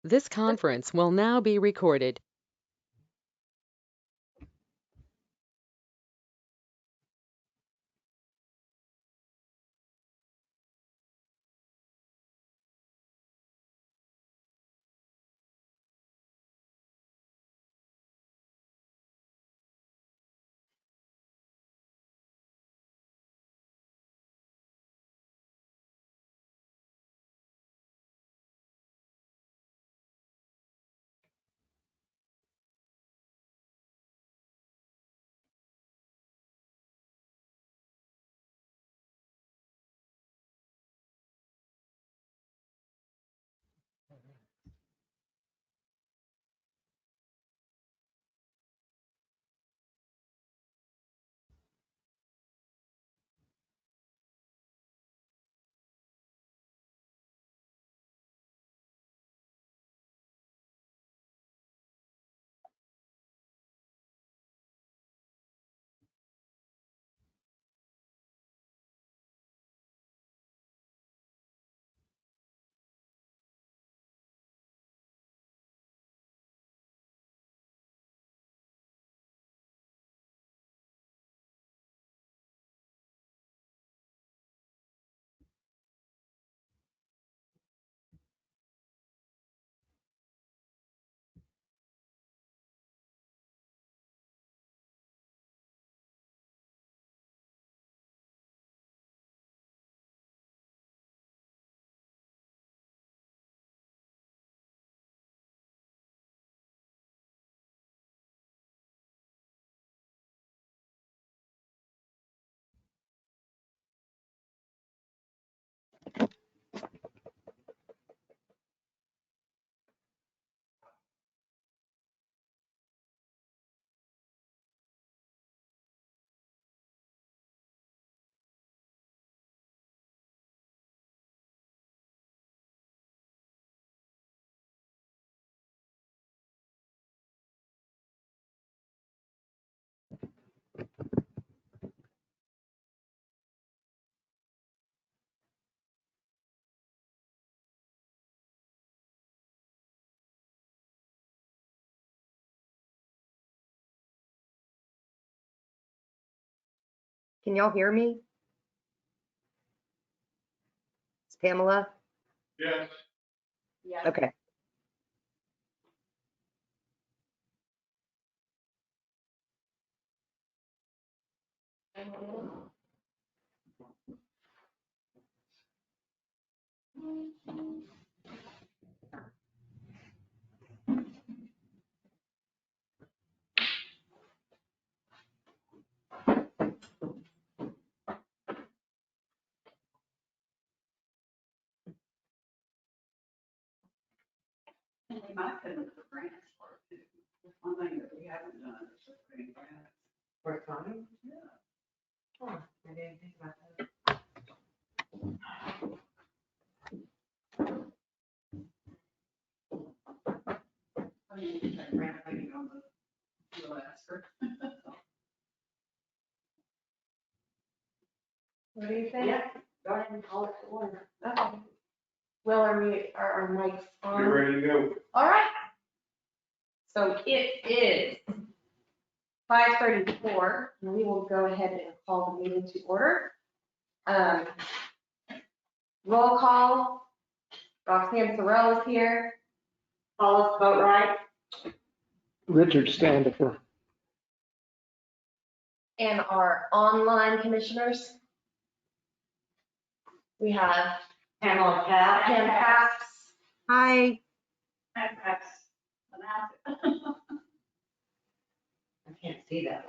This conference will now be recorded. Can y'all hear me? It's Pamela? Yes. Yeah. Okay. And they might put in the grants for it too. That's one thing that we haven't done is the grant grants. For time? Yeah. Oh, I didn't think about that. I mean, that grant thing on the, you'll ask her. What do you think? Yeah, go ahead and call it to order. Okay. Will, are our mics on? You're ready to go. All right. So it is 5:34, and we will go ahead and call the meeting to order. Roll call. Roxanne Sorrell is here. Paula's Boatwright. Richard Standifer. And our online commissioners. We have Pamela Pat. Pam Paps. Hi. And that's, announce it. I can't see that.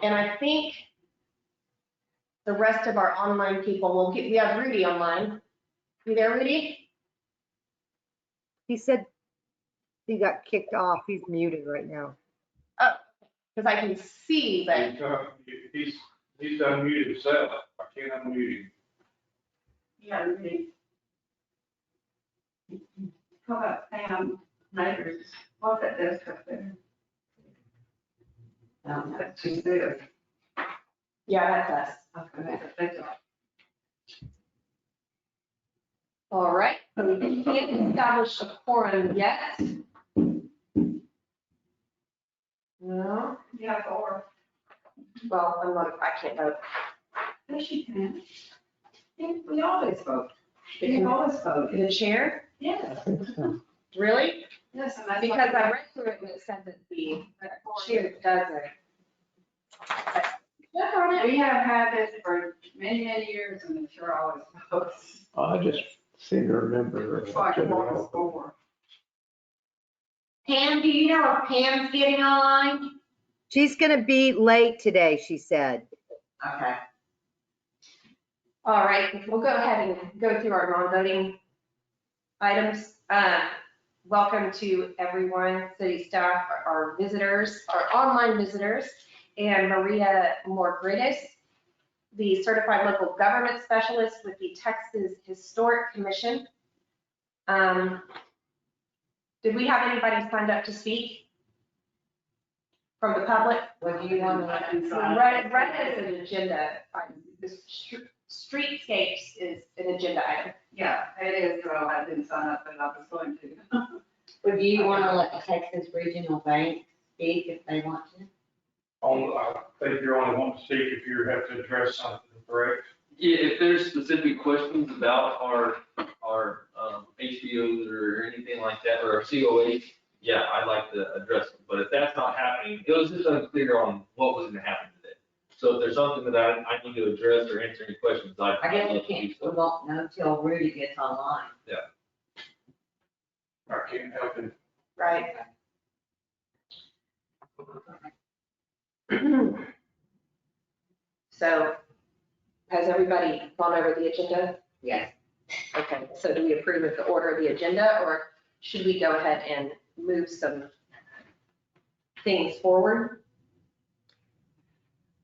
And I think the rest of our online people will get, we have Rudy online. You there, Rudy? He said he got kicked off. He's muted right now. Oh, because I can see, but He's unmuted himself. I can't unmute him. Yeah, really. How about Pam Neighbors? What's that desk up there? That's too big. yeah, that's us. Okay, that's all. All right, we can't establish a quorum yet. No, Yeah, or, well, I can't vote. yes, you can. Yeah, we always vote. We always vote. The chair, I Yes, think so. really? yes, and that's. Because I read through it and it said that the chair doesn't. Check on it. We have had this for many, many years and the chair always votes. I just seem to remember. It's like one four. Pam, do you know if Pam's getting online? She's gonna be late today, she said. Okay. All right, we'll go ahead and go through our non-voting items. Welcome to everyone, city staff, our visitors, our online visitors, and Maria Morgridis, the certified local government specialist with the Texas Historic Commission. Did we have anybody signed up to speak from the public? What do you want to? So Reddit is an agenda item. The streetscapes is an agenda item. Yeah, it is, so I didn't sign up, but I was going to. Would you want to let the Texas Regional Bank speak if they want to? I think you're only wanting to speak if you have to address something, correct? Yeah, if there's specific questions about our HBOs or anything like that, or our COAs, yeah, I'd like to address them. But if that's not happening, it was just unclear on what was gonna happen today. So if there's something that I need to address or answer any questions, I guess we love to do can't, we so. won't know till Rudy gets online. I can't help it. Right. So has everybody gone over the agenda? Yes. Okay, so do we approve of the order of the agenda, or should we go ahead and move some things forward?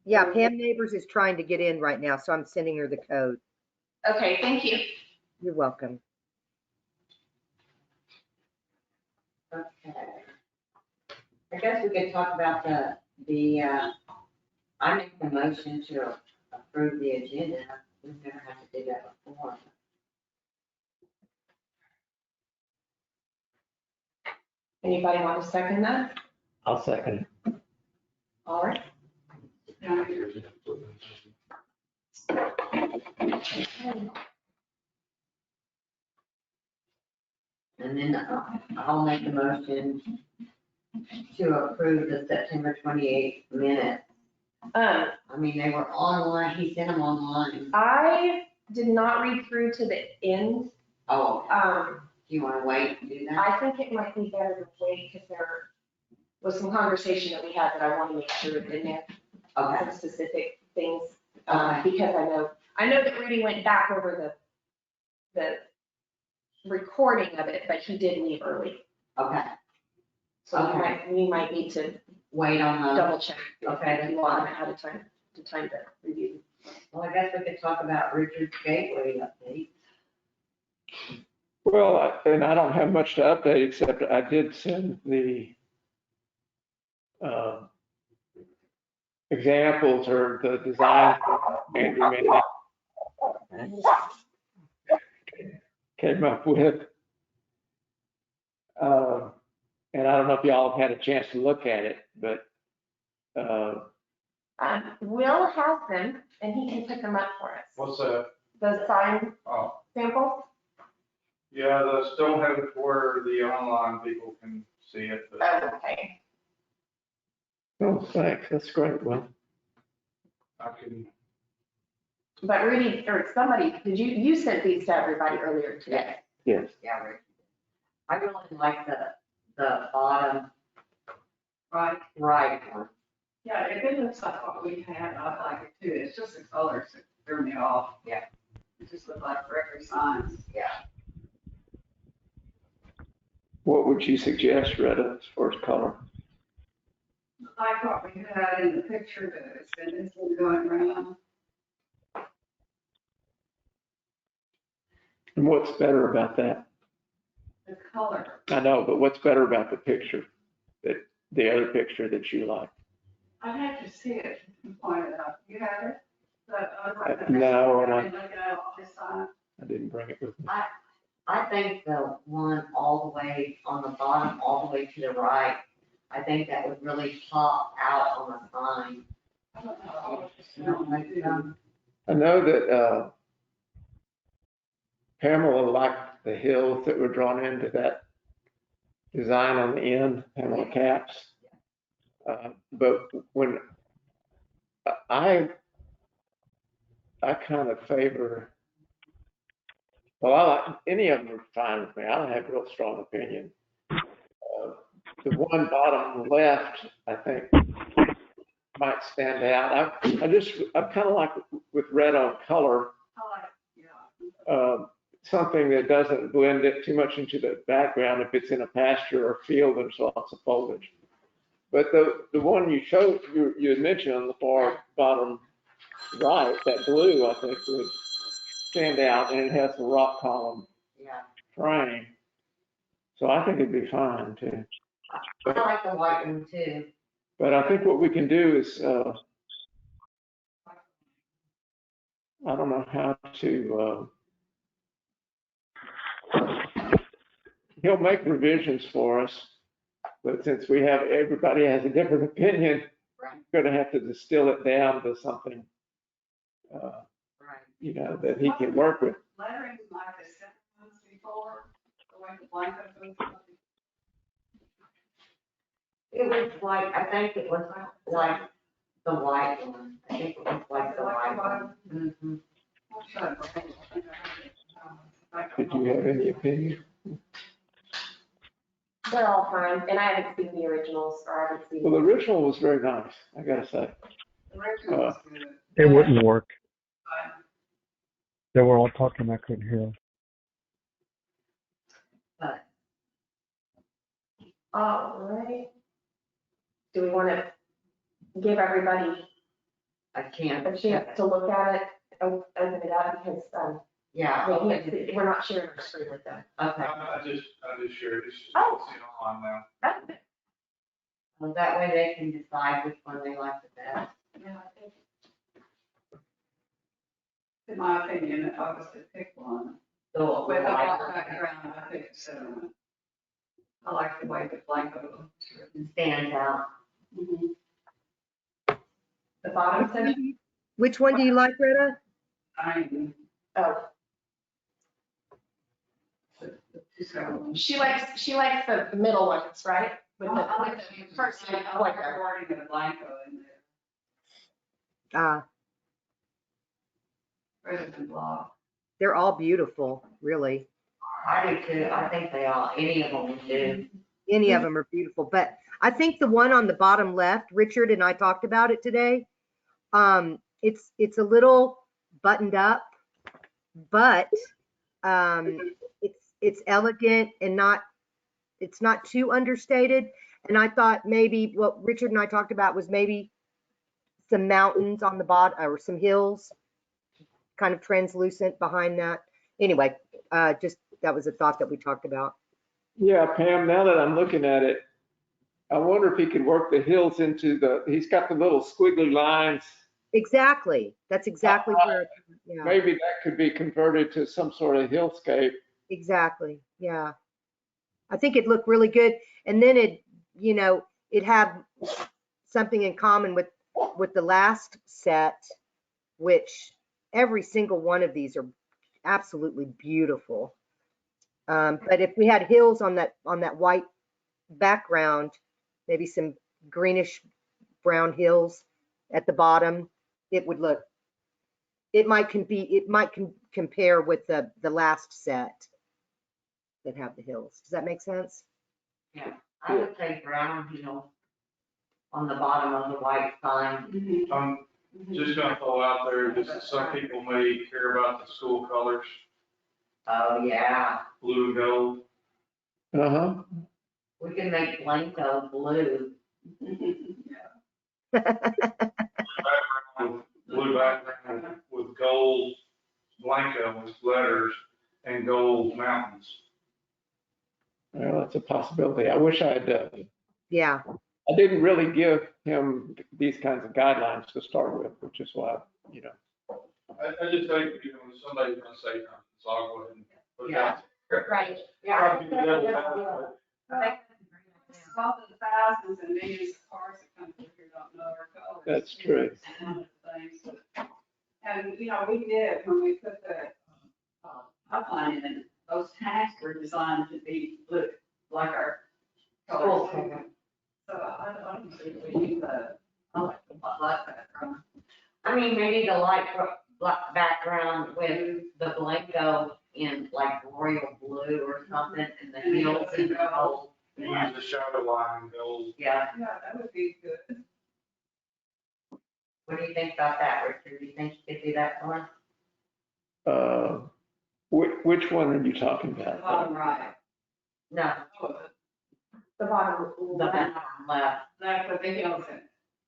Yeah, Pam Neighbors is trying to get in right now, so I'm sending her the code. Okay, thank you. You're welcome. Okay. I guess we could talk about I make the motion to approve the agenda. We've never had to do that before. Anybody want to second that? I'll second. All right. And then I'll make the motion to approve the September 28th minutes. I mean, they were online, he sent them online. I did not read through to the end. Oh, do you want to wait and do that? I think it might be better to wait because there was some conversation that we had that I want to make sure is in there, Okay, some specific things. Okay. Because I know that Rudy went back over the recording of it, but he did leave early. okay. So we might need to Wait on the, double check. Okay, If you want ahead of time to review. well, I guess we could talk about Richard's Gateway update. Well, and I don't have much to update, except I did send the examples or the design Andrew came up with. And I don't know if y'all have had a chance to look at it, but Will has them and he can pick them up for us. What's that? The sign Oh, samples? yeah, those don't have it where the online people can see it, but Oh, okay. oh, thanks, that's great. Well, I can, But Rudy, or somebody, you sent these to everybody earlier today? yes. Yeah, Richard. I really like the bottom Right, right one. yeah, if it looks like what we had, I like it too, it's just the colors that threw me off. Yeah. It just looked like regular signs. Yeah. What would you suggest, Retta, as far as color? Like what we had in the picture that it's been going around. And what's better about that? The color. I know, but what's better about the picture, the other picture that you like? I'd have to see it and point it out. You have it? No, and I didn't look it up this time. I didn't bring it with me. I think the one all the way on the bottom, all the way to the right, I think that would really pop out on the sign. I don't know. You don't think so? I know that Pamela liked the hills that were drawn into that design on the end, Pamela Caps. But when I kind of favor, well, I like, any of them are fine with me. I don't have a real strong opinion. The one bottom left, I think, might stand out. I'm kind of like with red on color, I like, yeah. something that doesn't blend it too much into the background if it's in a pasture or field and there's lots of foliage. But the one you showed, you had mentioned on the far bottom right, that blue, I think would stand out, and it has the rock column Yeah. frame. So I think it'd be fine too. I like the white one too. But I think what we can do is, I don't know how to, he'll make revisions for us, but since everybody has a different opinion, Right. we're gonna have to distill it down to something, Right. that he can work with. Lettering like the second ones before, the way the blanket was. It was like, I think it was like the white one. I think it was like the white one. Mhm. Did you have any opinion? They're all fine, and I haven't seen the originals, or I haven't seen. Well, the original was very nice, I gotta say. The original was good. It wouldn't work. They were all talking, I couldn't hear. But All right. Do we want to give everybody I can't. a chance to look at it, open it up, because Yeah. we're not sharing our screen with them. Okay. I just shared it. Oh. It's on now. Okay. Well, that way they can decide which one they like the best. Yeah, I think. In my opinion, if I was to pick one, So with a white black one background, I think cinnamon. I like the way the blanket looks. stands out. The bottom center. Which one do you like, Retta? Oh, So. she likes the middle ones, right? With the first I like the wording of the blanket in there, rather than block. They're all beautiful, really. I do too. I think any of them would do. Any of them are beautiful, but I think the one on the bottom left, Richard and I talked about it today. It's a little buttoned up, but it's elegant and it's not too understated. And I thought maybe what Richard and I talked about was maybe some mountains on the bottom or some hills, kind of translucent behind that. Anyway, just that was a thought that we talked about. Yeah, Pam, now that I'm looking at it, I wonder if he could work the hills he's got the little squiggly lines. Exactly. That's exactly where, yeah, Maybe that could be converted to some sort of hillscape. exactly. Yeah. I think it looked really good. And then it had something in common with the last set, which every single one of these are absolutely beautiful. But if we had hills on that white background, maybe some greenish brown hills at the bottom, it might compare with the last set that have the hills. Does that make sense? Yeah. I would say brown heel on the bottom of the white sign. I'm just gonna throw out there, just that some people may care about the school colors, Oh, yeah. blue and gold. Uh-huh. We can make Blanco blue. Blue background with gold Blanco letters and gold mountains. Well, that's a possibility. I wish Yeah. I didn't really give him these kinds of guidelines to start with, which is why, I just think, somebody's gonna say something, so I'll go ahead and put it out. Right. Try to do that without- All the thousands and millions of cars that come through here don't know our colors. That's true. One of the things that- And, you know, we did, when we put the pipeline in, those tanks were designed to be blue, like our colors. So I don't see we need the, I like that. I mean, maybe the light black background with the Blanco in like royal blue or something, and the hills in the gold. Use the shadow line, gold. Yeah, Yeah, that would be good. what do you think about that, Richard? Do you think you could do that for us? Which one are you talking about? Bottom right. No, The bottom the left. bottom left, That put the hills in.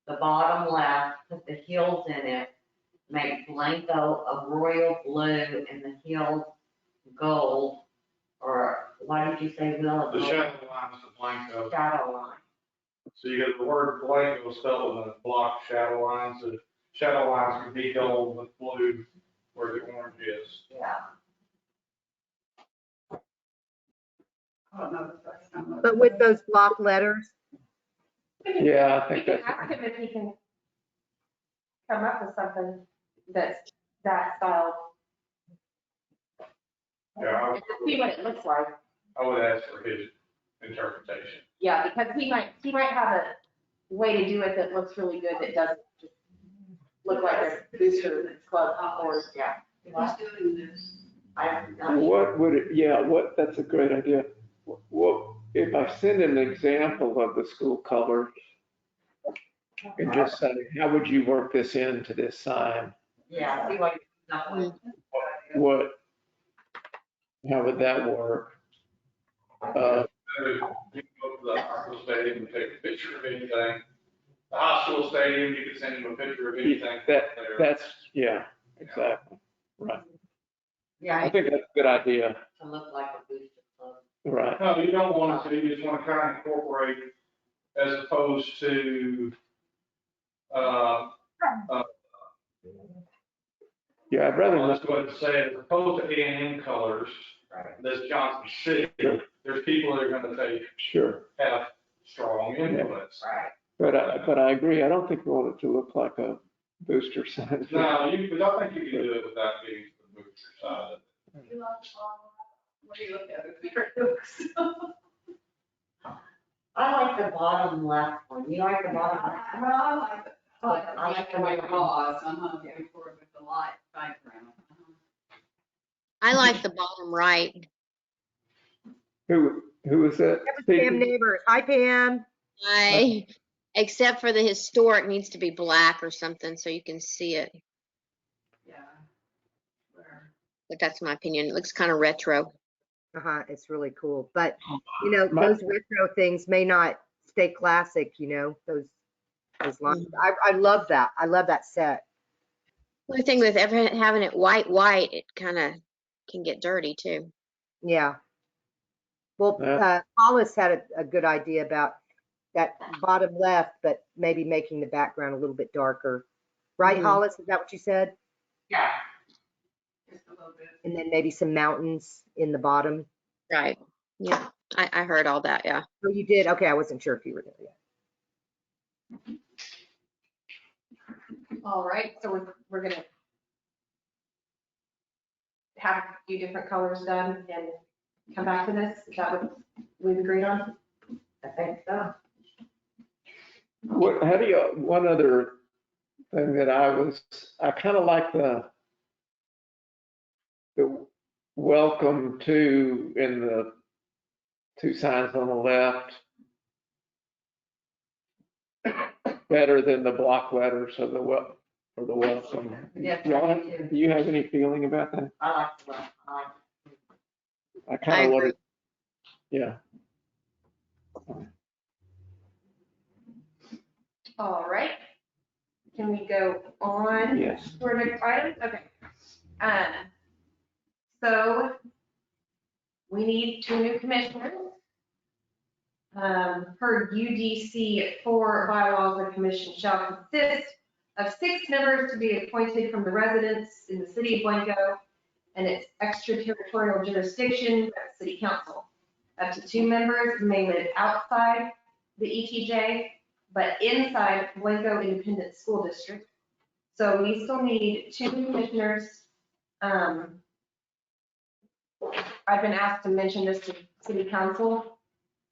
the bottom left, put the hills in it, make Blanco a royal blue and the hills gold, or what did you say, Will? The shadow line's the Blanco. Shadow line. So you got the word Blanco spelled with a block shadow line, so shadow lines can be gold with blue where the orange is. Yeah. I don't know if that's how much. But with those block letters, Yeah, I We think can that's, ask him if he can come up with something that's that style. Yeah, And just see what it looks like. I would ask for his interpretation. Yeah, because he might have a way to do it that looks really good, that doesn't just look like a booster club or. Yeah. Who's doing this? what would it, yeah, that's a great idea. What, if I send an example of the school colors and just say, how would you work this into this sign? Yeah, see what you come up with. What, how would that work? You can go to the hospital stadium and take a picture of anything. The hospital stadium, you can send him a picture of anything. That, there. that's, yeah, exactly, right. Yeah, I think that's a good idea, to look like a booster club. right. No, you don't want to, you just want to kind of incorporate as opposed to, Yeah, I'd rather let's not, go ahead and say it, as opposed to A&M colors, that's Johnson City, there's people that are going to take, sure, have strong influence. Right. but I agree, I don't think we want it to look like a booster sign. No, but I think you can do it without getting to the booster side of it. You love the bottom right. What do you look at? The bigger looks. I like the bottom left one. You like the bottom left? Well, I like it. I like the white white gauze, before with the light background. I like the bottom right. Who was that? that was Pam Neighbors. Hi, Pam. Except for the historic needs to be black or something so you can see it. Yeah. Where- But that's my opinion. It looks kind of retro. It's really cool. But, My- those retro things may not stay classic, those lines. I love that. I love that set. The thing with having it white, it kind of can get dirty too. Yeah. Well, Yeah. Hollis had a good idea about that bottom left, but maybe making the background a little bit darker. Right, Mhm. Hollis? Is that what you said? Yeah. Just a little bit. And then maybe some mountains in the bottom. Right. Yeah. I heard all that. Yeah. Oh, you did? Okay, I wasn't sure if you were there yet. All right, so we're gonna have a few different colors done and come back to this. Is that what we've agreed on? I think so. One other thing that I kind of like the welcome to in the two signs on the left better than the block letters of the welcome. Yes, Y'all I have- do too. Do you have any feeling about that? I like the left. I kind of want agree. it, yeah. All right. Can we go on? Yes. For next item? Okay. So we need 2 new commissioners. Per UDC 4 bylaws, the commission shall consist of 6 members to be appointed from the residents in the city of Blanco and it's extraterritorial jurisdiction, that's city council. Up to 2 members may live outside the ETJ, but inside Blanco Independent School District. So we still need 2 commissioners. I've been asked to mention this to city council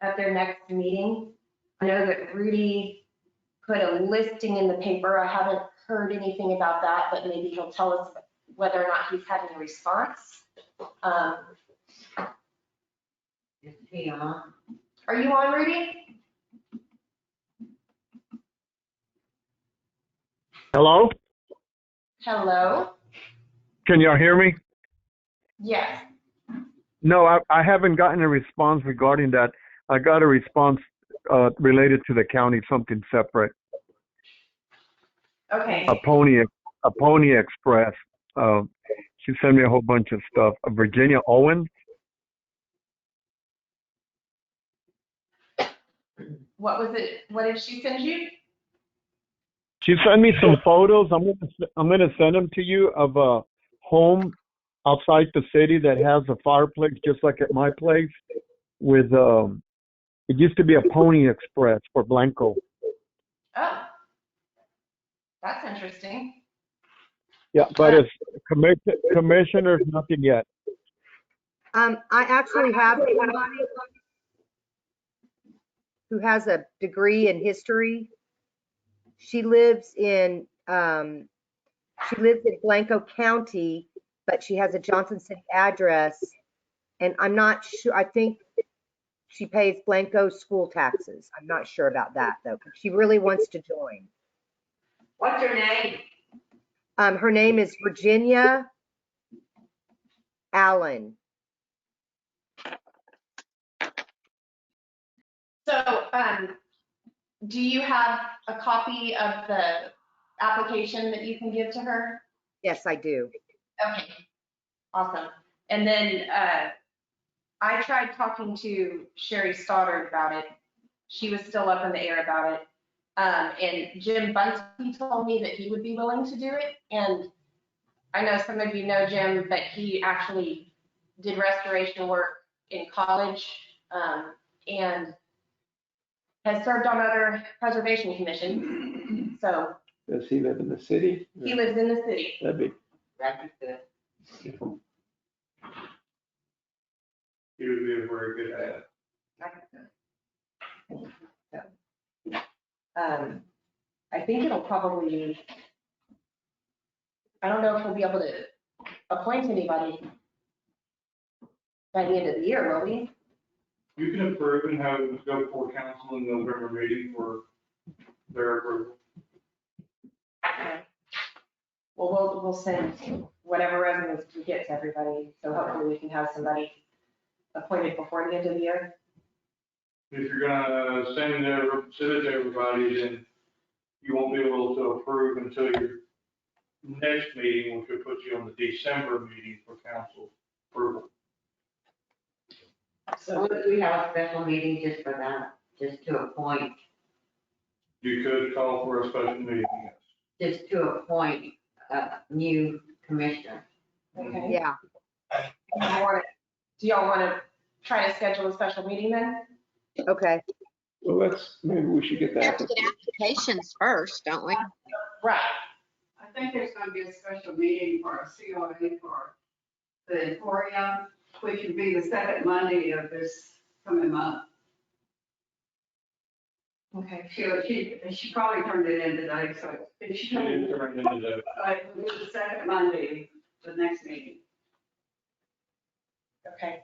at their next meeting. I know that Rudy put a listing in the paper. I haven't heard anything about that, but maybe he'll tell us whether or not he's had any response. Is he on? Are you on, Rudy? Hello? Hello? Can y'all hear me? Yes. No, I haven't gotten a response regarding that. I got a response related to the county, something separate. Okay. A Pony Express. She sent me a whole bunch of stuff. Virginia Owen. What was it? What did she send you? She sent me some photos. I'm gonna send them to you of a home outside the city that has a fireplace just like at my place. With it used to be a Pony Express for Blanco. Oh, that's interesting. Yeah, but it's commissioners, nothing yet. I actually have somebody who has a degree in history. She lives in Blanco County, but she has a Johnson City address. And I'm not sure, I think she pays Blanco school taxes. I'm not sure about that though, but she really wants to join. What's her name? Her name is Virginia Allen. So, do you have a copy of the application that you can give to her? Yes, I do. Okay, awesome. And then I tried talking to Sherry Stoddard about it. She was still up in the air about it. And Jim Bunty told me that he would be willing to do it. And I know some of you know Jim, but he actually did restoration work in college and has served on other preservation commissions. So Does he live in the city? he lives in the city. That'd be, That'd be good. He would be a very good add. I think it'll probably, I don't know if we'll be able to appoint anybody by the end of the year, will we? You can approve and have it go before council in the November meeting for their approval. Well, we'll send whatever resumes we get to everybody, so hopefully we can have somebody appointed before the end of the year. If you're gonna send it to everybody, then you won't be able to approve until your next meeting, which would put you on the December meeting for council approval. So would we have a special meeting just for that, just to appoint, You could call for a special meeting, yes. just to appoint a new commissioner? Okay. Yeah. Do y'all want to try to schedule a special meeting then? Okay. well, maybe we should get We have that. to get applications first, don't we? Right. I think there's gonna be a special meeting for a COA for the Emporium, which would be the second Monday of this coming month. Okay. She probably turned it in today, so it She should, didn't turn it into the, it was the second Monday, the next meeting. Okay.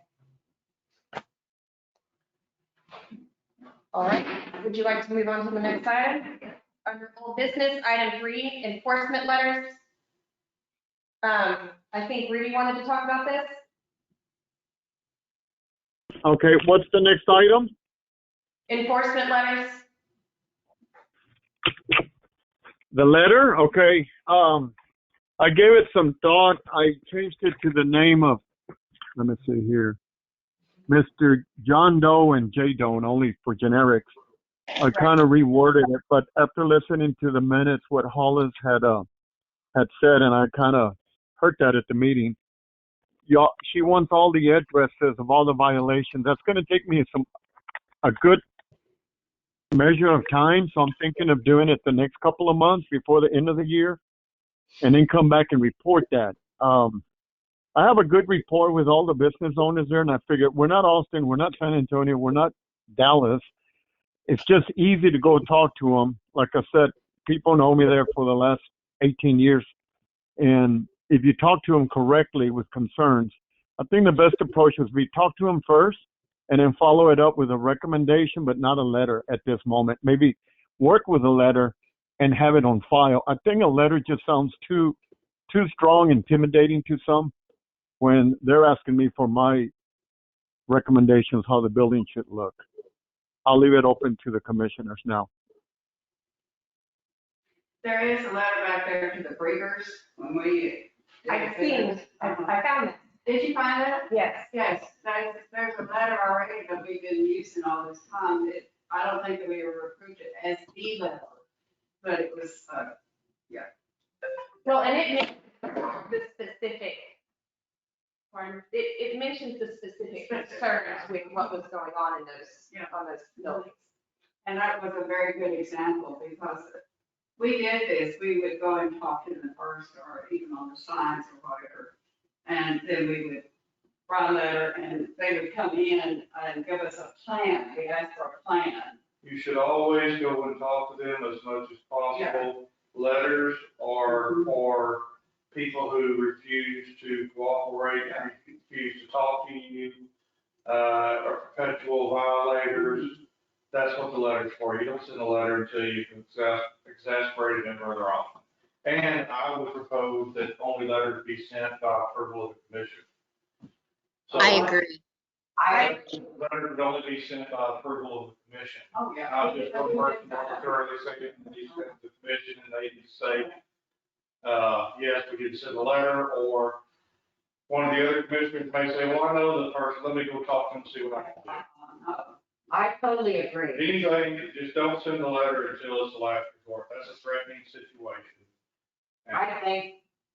All right. Would you like to move on to the next item? Under old business, item 3, enforcement letters. I think Rudy wanted to talk about this. Okay, what's the next item? Enforcement letters. The letter? Okay. I gave it some thought. I changed it to the name of, let me see here, Mr. John Doe and J. Doe, only for generics. I kind of reworded it, but after listening to the minutes, what Hollis had said, and I kind of heard that at the meeting, she wants all the addresses of all the violations. That's going to take me a good measure of time. So I'm thinking of doing it the next couple of months before the end of the year, and then come back and report that. I have a good rapport with all the business owners there, and I figured we're not Austin, we're not San Antonio, we're not Dallas. It's just easy to go talk to them. Like I said, people know me there for the last 18 years. And if you talk to them correctly with concerns, I think the best approach would be talk to them first and then follow it up with a recommendation, but not a letter at this moment. Maybe work with a letter and have it on file. I think a letter just sounds too strong, intimidating to some when they're asking me for my recommendations how the building should look. I'll leave it open to the commissioners now. There is a letter back there to the breeders when we. I've seen, I found it. Did you find that? Yes. Yes, there's a letter already that we've been using all this time. I don't think that we were approved it as the letter, but it was, Well, and it mentions the specific, it mentions the specific concerns with what was going on in those buildings. and that was a very good example because we did this. We would go and talk to them first or even on the signs or whatever. And then we would write a letter and they would come in and give us a plan. We asked for a plan. You should always go and talk to them as much as possible. Letters are for people who refuse to cooperate, refuse to talk to you, are perpetual violators. That's what the letter's for. You don't send a letter until you've exasperated them rather often. And I would propose that only letters be sent by approval of the commission. So I agree. letters would only be sent by approval of the commission. Oh, yeah. Not just one person arbitrarily saying that he sent to the commission and they just say, yes, we did send a letter, or one of the other commissioners may say, well, I know the person, let me go talk to them and see what I can do. I totally agree. Anything, just don't send the letter until it's the last resort. That's a threatening situation. I think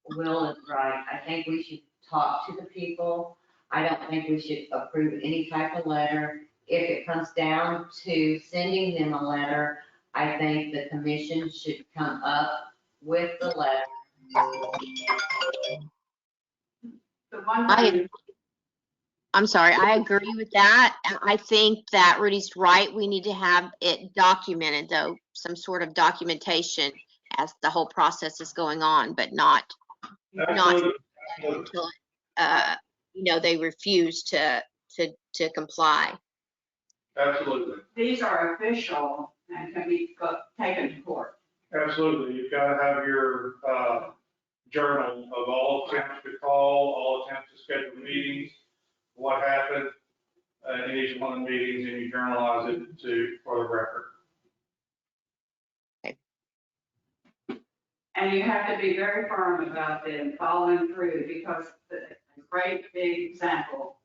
Will is right. I think we should talk to the people. I don't think we should approve any type of letter. If it comes down to sending them a letter, I think the commission should come up with the letter. The one thing, I'm sorry, I agree with that. I think that Rudy's right. We need to have it documented, though, some sort of documentation as the whole process is going on, but not Absolutely. until, they refuse to comply. Absolutely. these are official and can be taken to court. Absolutely. You've got to have your journal of all attempts to call, all attempts to schedule meetings, what happened in each one of the meetings, and you journalize it for the record. And you have to be very firm about them following through because the great big example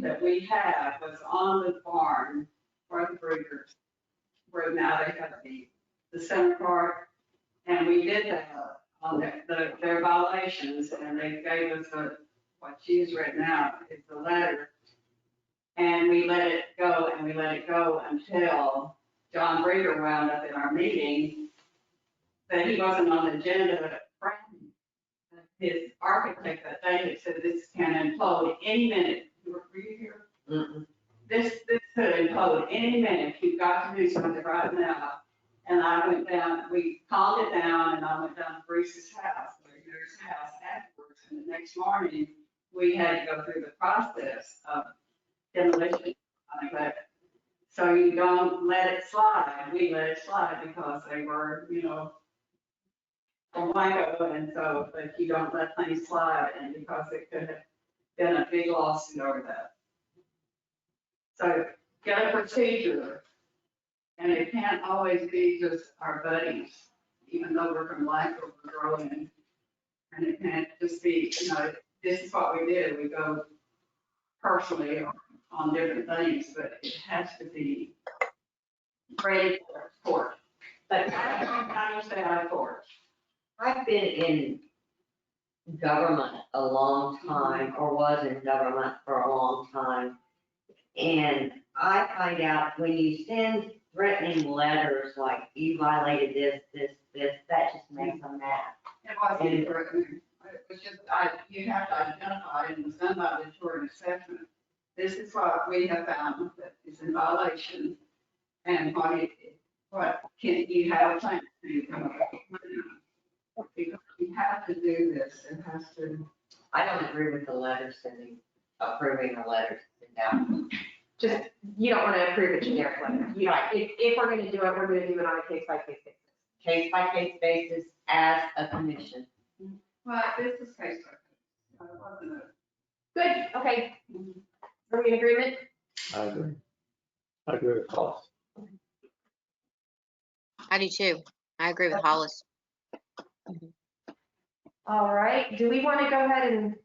that we had was on the farm for the breeders, where now they have the center part. And we did that on their violations, and they gave us what she's written out, it's a letter. And we let it go, and we let it go until John Breeder wound up in our meeting, that he wasn't on the agenda. His architect that day had said this can implode any minute. Were you here? Mm-mm. This could implode any minute. You've got to do something right now. And I went down, we calmed it down, and I went down to Bruce's house, Breeder's house afterwards. And the next morning, we had to go through the process of demolition. So you don't let it slide. We let it slide because they were, from Waco, and so, but you don't let things slide, and because it could have been a big lawsuit over that. So get a procedure, and it can't always be just our buddies, even though we're from Waco, we're growing. And it can't just be, this is what we did, we go personally on different things, but it has to be ready for court. But I don't stay out of court. I've been in government a long time or was in government for a long time. And I find out when you send threatening letters like you violated this, that just makes them mad. It wasn't threatening. It was just, you have to identify it and send out a short assessment. This is what we have found that is in violation. And what can you have a plan to come up with? Because you have to do this. It has to. I don't agree with the letter sending, approving the letter sent out. Just, you don't want to approve a generic letter. You know, if we're going to do it, we're going to do it on a case-by-case basis. Case-by-case basis as a commission. Well, this is case by case. It wasn't a. Good, okay. Are we in agreement? I agree. I agree with Hollis. I do too. I agree with Hollis. All right, do we want to go ahead and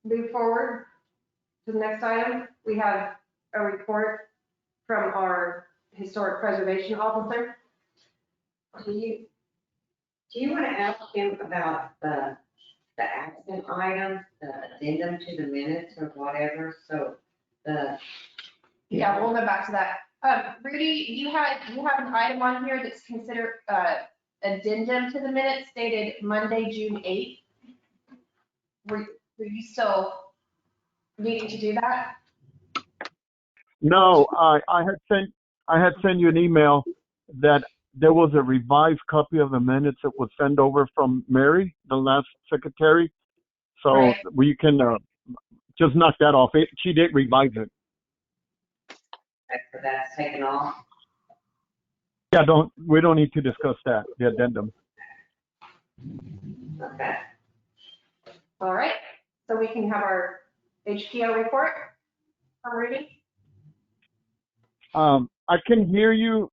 move forward to the next item? We have a report from our historic preservation officer. Do you want to ask him about the action items, the addendum to the minutes or whatever, so Yeah, we'll go back to that. Rudy, you have an item on here that's considered addendum to the minutes dated Monday, June 8th. Were you still needing to do that? No, I had sent you an email that there was a revised copy of the minutes that was sent over from Mary, the last secretary. So Right. we can just knock that off. She did revise it. that's taken off? Yeah, we don't need to discuss that, the addendum. Okay. All right, so we can have our HPO report from Rudy. I can hear you,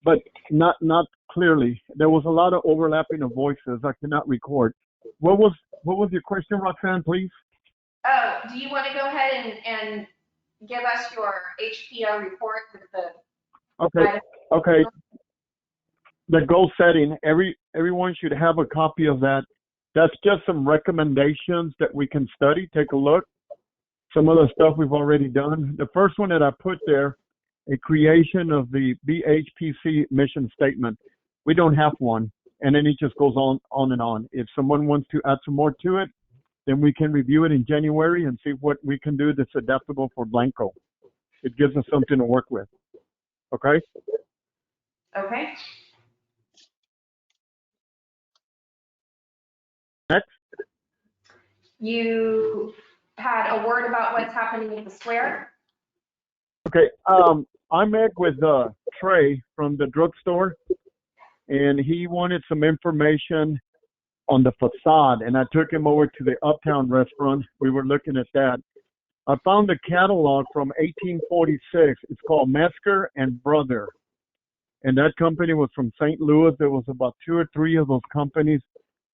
but not clearly. There was a lot of overlapping of voices. I cannot record. What was your question, Roxanne, please? Oh, do you want to go ahead and give us your HPO report with the? Okay. The goal setting, everyone should have a copy of that. That's just some recommendations that we can study, take a look. Some of the stuff we've already done. The first one that I put there, a creation of the BHPC mission statement. We don't have one, and then it just goes on and on. If someone wants to add some more to it, then we can review it in January and see what we can do that's adaptable for Blanco. It gives us something to work with. Okay? Okay. Next. You had a word about what's happening at the square? Okay, I met with Trey from the drugstore, and he wanted some information on the facade, and I took him over to the Uptown restaurant. We were looking at that. I found a catalog from 1846. It's called Mesker and Brother, and that company was from St. Louis. There was about 2 or 3 of those companies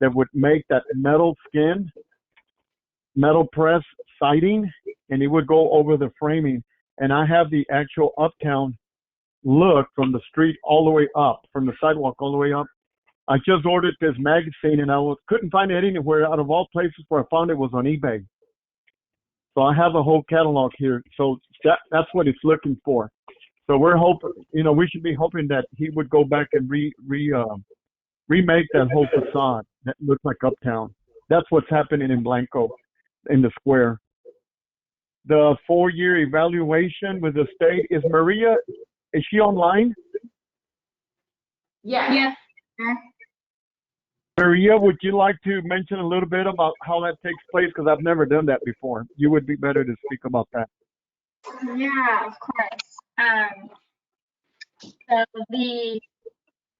that would make that metal skin, metal press siding, and it would go over the framing. And I have the actual Uptown look from the street all the way up, from the sidewalk all the way up. I just ordered this magazine and couldn't find it anywhere. Out of all places where I found it was on eBay. So I have a whole catalog here. So that's what it's looking for. So we're hoping, we should be hoping that he would go back and remake that whole facade that looks like Uptown. That's what's happening in Blanco, in the square. The 4-year evaluation with the state, is she online? Yeah. Maria, would you like to mention a little bit about how that takes place? Because I've never done that before. You would be better to speak about that. Yeah, of course. So the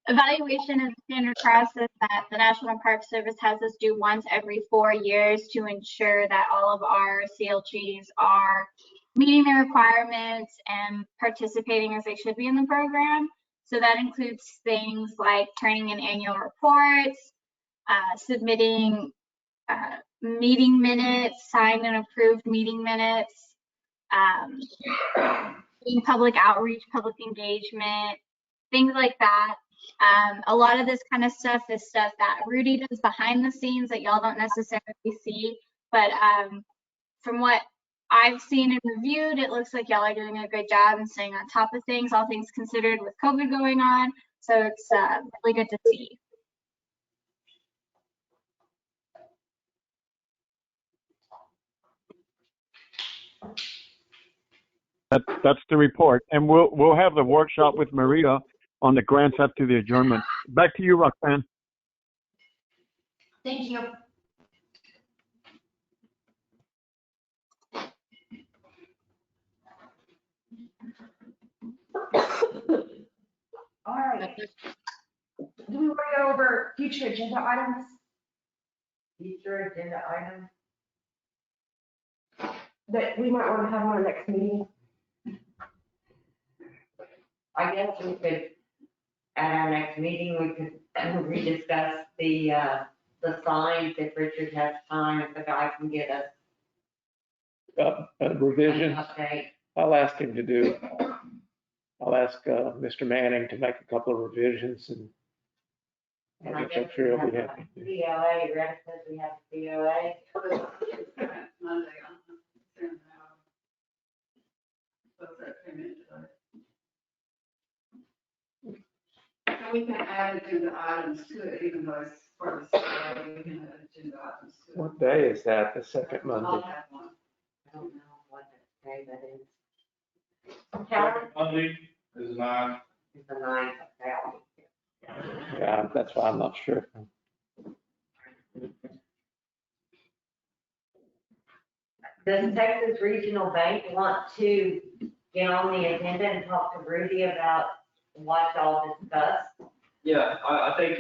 evaluation is a standard process that the National Park Service has us do once every 4 years to ensure that all of our CLGs are meeting the requirements and participating as they should be in the program. So that includes things like turning in annual reports, submitting meeting minutes, signed and approved meeting minutes, doing public outreach, public engagement, things like that. A lot of this kind of stuff is stuff that Rudy does behind the scenes that y'all don't necessarily see. But from what I've seen and reviewed, it looks like y'all are doing a great job and staying on top of things, all things considered with COVID going on. So it's really good to see. That's the report. And we'll have the workshop with Maria on the grants after the adjournment. Back to you, Roxanne. Thank you. All right. Do we want to go over future agenda items? Future agenda item? That we might want to have on our next meeting? I guess we could, at our next meeting, we could rediscuss the signs if Richard has time, if the guy can get us A revision, an update. I'll ask him to do. I'll ask Mr. Manning to make a couple of revisions and And I I'm guess sure he'll we be have happy. a COA, Rex says we have a COA. Monday, send out. Those that came in today. And we can add agenda items to it, even though it's for the COA, we can add agenda items to it. What day is that? The second I'll Monday? have one. I don't know what day that is. Second Monday is 9. It's the 9th, okay. Yeah, that's why I'm not sure. Does Texas Regional Bank want to get on the agenda and talk to Rudy about what y'all discussed? Yeah, I think,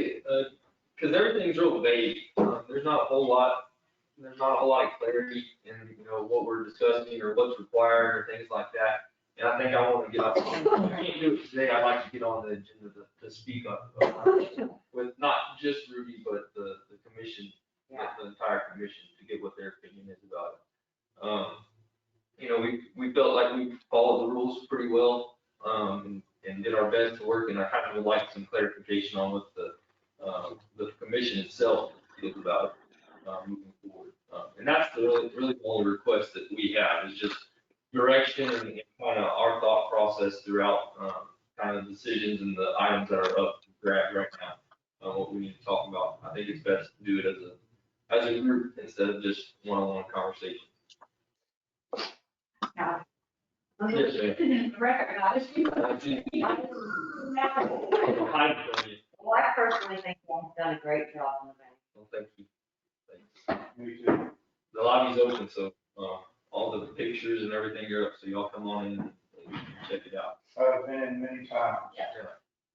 because everything's real vague. There's not a whole lot of clarity in, what we're discussing or what's required or things like that. And I think I want to get up, I can't do it today, I'd like to get on the agenda to speak up with not just Rudy, but the commission, the entire commission, to get what their opinion is about it. We felt like we followed the rules pretty well, and did our best to work, and I kind of would like some clarification on what the commission itself is about moving forward. And that's really the only request that we have, is just direction and kind of our thought process throughout kind of decisions and the items that are up for grab right now, what we need to talk about. I think it's best to do it as a group instead of just one-on-one conversation. Yeah. Yes, ma'am. Recognize you. Hide from you. Well, I personally think you've done a great job on the bank. Well, thank you. Thanks. Me too. The lobby's open, so all the pictures and everything are up, so y'all come on in and check it out. I've been many times.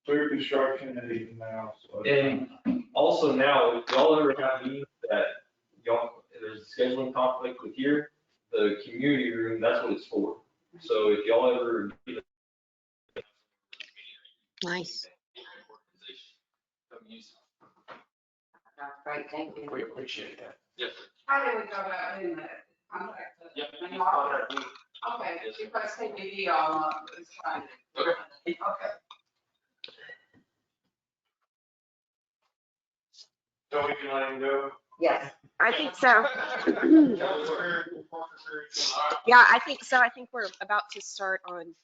Through construction and even now. So. And also now, if y'all ever have meetings that there's a scheduling conflict with here, the community room, that's what it's for. So if y'all ever. Nice. Come use it. That's great, thank you. We appreciate that. Yes, sir. How do we go about doing that? Contact us. Yeah. Okay, if you press CBD all month, it's fine. Okay. Okay. So we can let him go? Yes. I think so. Yeah, I think so. I think we're about to start on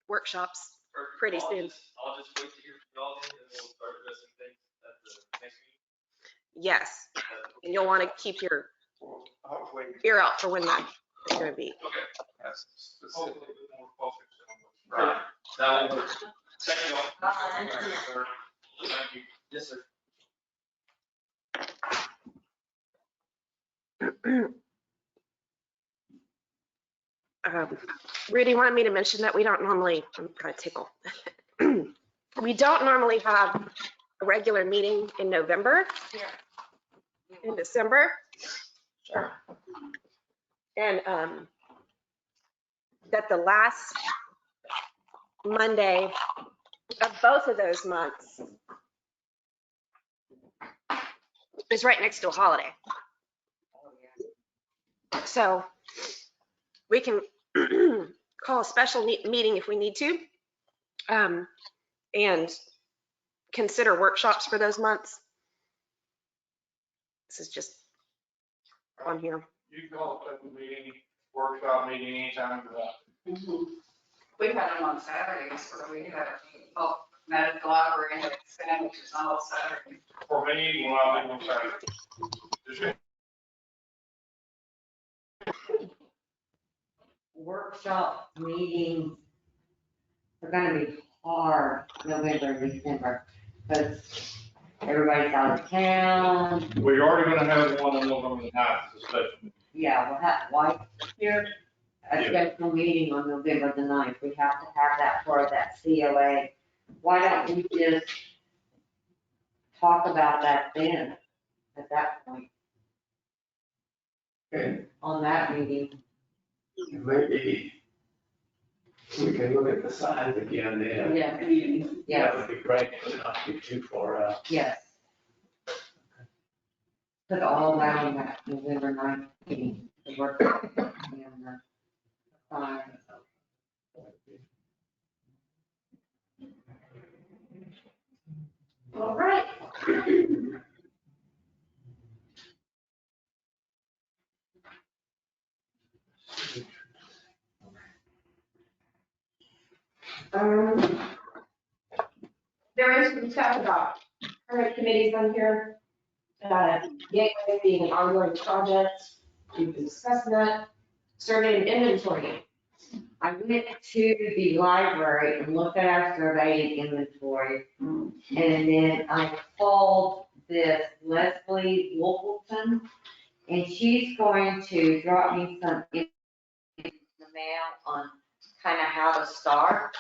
workshops pretty soon. I'll just wait to hear from y'all and we'll start addressing things at the next meeting. Yes, and you'll want to keep your Hopefully. ear out for when that is going to be. Okay. That's specifically more focused on. Right. That will work. Thank you all. Thank you. Yes, sir. Rudy wanted me to mention that we don't normally, I'm kind of tickle. We don't normally have a regular meeting in November, in December. Sure. And that the last Monday of both of those months is right next to a holiday. So we can call a special meeting if we need to. And consider workshops for those months? This is just on here. You can call it a meeting, workshop meeting anytime for that. We've had them on Saturdays, where we had met at the library and had sandwiches on all Saturday. For me, when I'm on Saturday. Just- Workshop meetings are gonna be hard November and December, because everybody's out of town. We're already gonna have one on November the 9th, especially. Yeah, we'll have, why, here, a Yeah. special meeting on November the 9th. We have to have that for that COA. Why don't we just talk about that then, at that point? On that meeting. Maybe we can look at the size again then. Yeah. That Yes, would be great, but not get too far out. yes. Put all around that November 9th meeting, the workshop and the fire. All right. There is some stuff about current committees on here. Gateway being an ongoing project, we've been discussing that. Survey and inventory. I went to the library and looked at our survey and inventory. And then I called this Leslie Wolfenton, and she's going to drop me some in the mail on kind of how to start.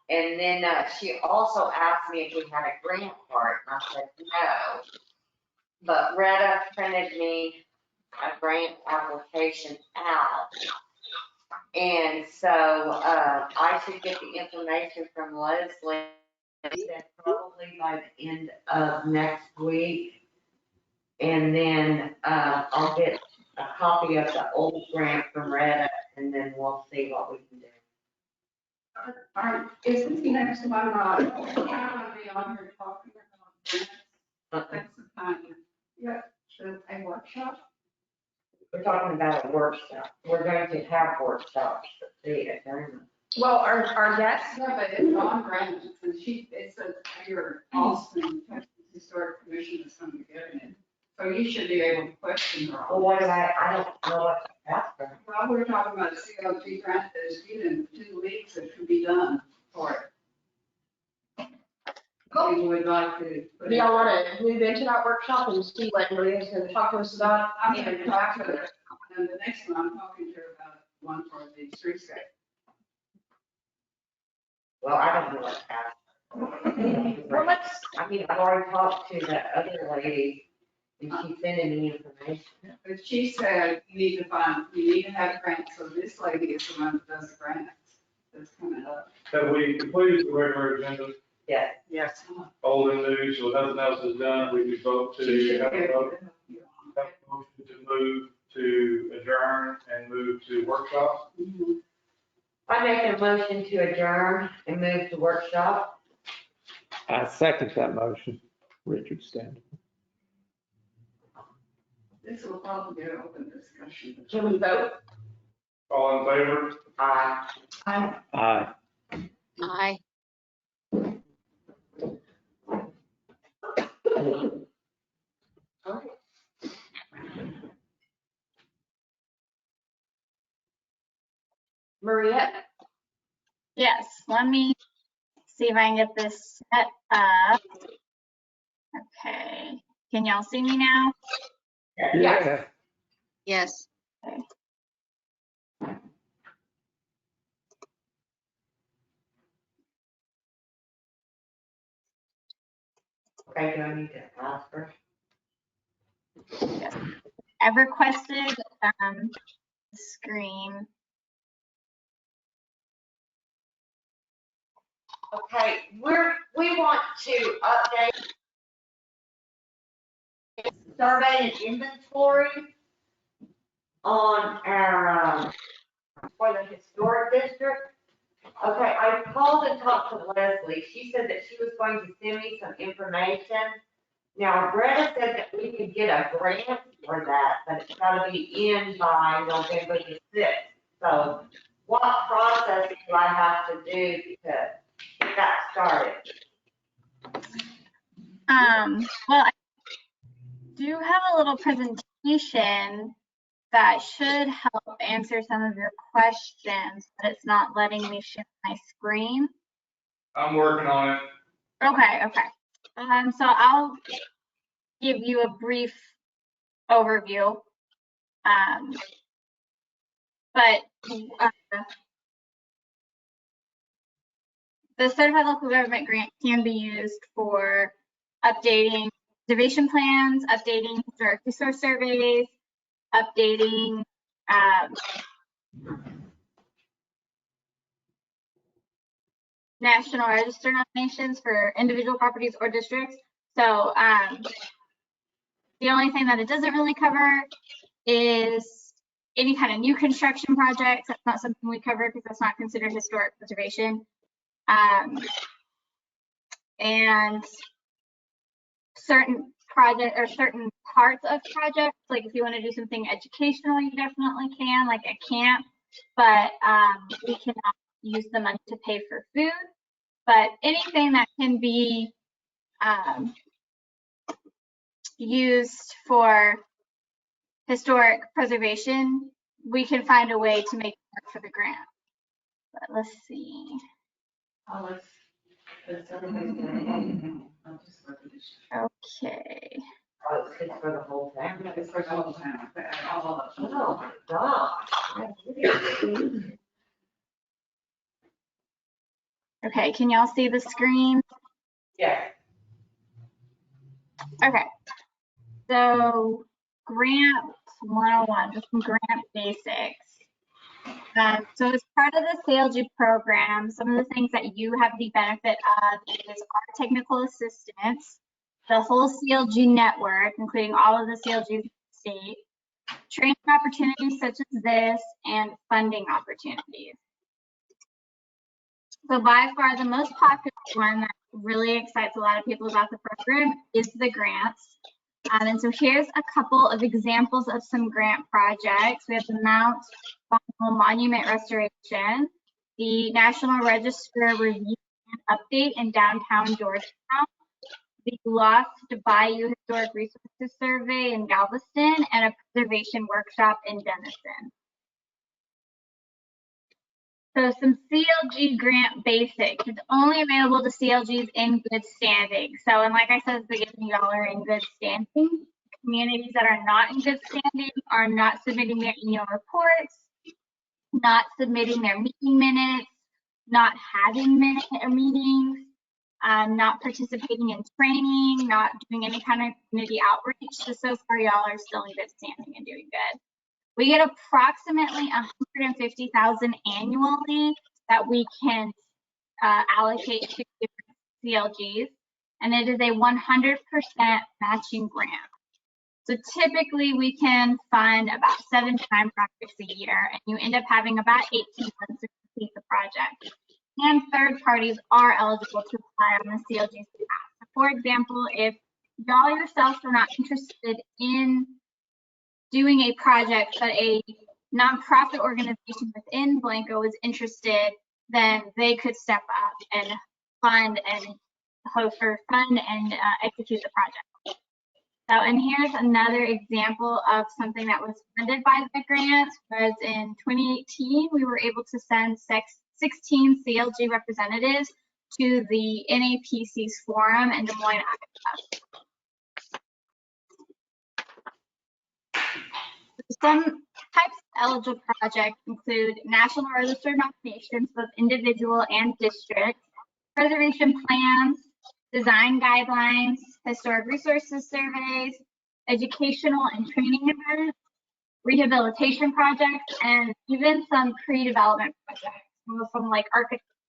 And then she also asked me if we had a grant part, and I said no. But Retta printed me a grant application out. And so I should get the information from Leslie, said probably by the end of next week. And then I'll get a copy of the old grant from Retta, and then we'll see what we can do. Isn't the next one, I don't want to be on here talking about grants. That's the time, yeah, should a workshop? We're talking about a workshop. We're going to have workshops at the agreement. Well, our guests, Yeah, but it's on grants, and it's your Austin Historic Commission is going to be getting it. So you should be able to question her. Well, what do I don't know what to ask her. Well, we're talking about a COT grant that is due in 2 weeks that could be done for it. We would like to. do y'all want to move into that workshop and see what Maria's going to talk to us about? I'm going to talk to her, and the next one, I'm talking to her about one for the streetscape. Well, I don't know what to ask. Well, let's, I mean, I've already talked to that other lady, and she's sending me information. But she said you need to have grants, so this lady is the one that does the grants that's coming up. Have we completed the regular agenda, Yes. Yes. old and new, so nothing else is done, we could vote to have a vote, have a motion to move to adjourn and move to workshop. I make a motion to adjourn and move to workshop. I second that motion. Richard Stanton. This will probably be an open discussion. can we vote? All in favor? Aye. Aye. Aye. Maria? Yes, let me see if I can get this set up. Okay, can y'all see me now? Yeah. Yes. Okay, do I need to ask her? I've requested screen. Okay, we want to update survey and inventory on our, for the historic district. Okay, I called and talked to Leslie. She said that she was going to send me some information. Now, Greta said that we could get a grant for that, but it's gotta be in by November the 6th. So what process do I have to do to get that started? Well, I do have a little presentation that should help answer some of your questions, but it's not letting me share my screen. I'm working on it. Okay. So I'll give you a brief overview. But the Certified Local Government Grant can be used for updating conservation plans, updating historic resource surveys, updating National Register nominations for individual properties or districts. So the only thing that it doesn't really cover is any kind of new construction projects. That's not something we cover because that's not considered historic preservation. And certain project or certain parts of projects, like if you want to do something educational, you definitely can, like a camp, but we cannot use the money to pay for food. But anything that can be used for historic preservation, we can find a way to make it work for the grant. But let's see. Okay. Oh, it's for the whole thing? It's for the whole town. Oh, my gosh. Okay, can y'all see the screen? Yeah. Okay. So grant 101, just some grant basics. So as part of the CLG program, some of the things that you have the benefit of is our technical assistance, the whole CLG network, including all of the CLGs in the state, training opportunities such as this, and funding opportunities. So by far the most popular one that really excites a lot of people about the program is the grants. And so here's a couple of examples of some grant projects. We have the Mount Monument Restoration, the National Register Review and Update in downtown Georgetown, the Lost Bayou Historic Resources Survey in Galveston, and a preservation workshop in Denison. So some CLG grant basics. It's only available to CLGs in good standing. So, and like I said at the beginning, y'all are in good standing. Communities that are not in good standing are not submitting their annual reports, not submitting their meeting minutes, not having meetings, not participating in training, not doing any kind of community outreach. So far, y'all are still in good standing and doing good. We get approximately $150,000 annually that we can allocate to different CLGs, and it is a 100% matching grant. So typically we can fund about 7 time projects a year, and you end up having about 18 months to complete the project. And third parties are eligible to apply on the CLG's behalf. So for example, if y'all yourselves are not interested in doing a project, but a nonprofit organization within Blanco is interested, then they could step up and fund and execute the project. So, and here's another example of something that was funded by the grant. Was in 2018, we were able to send 16 CLG representatives to the NAPC's forum in Des Moines, Iowa. Some types of eligible projects include National Register nominations, both individual and district, preservation plans, design guidelines, historic resources surveys, educational and training events, rehabilitation projects, and even some pre-development projects, from like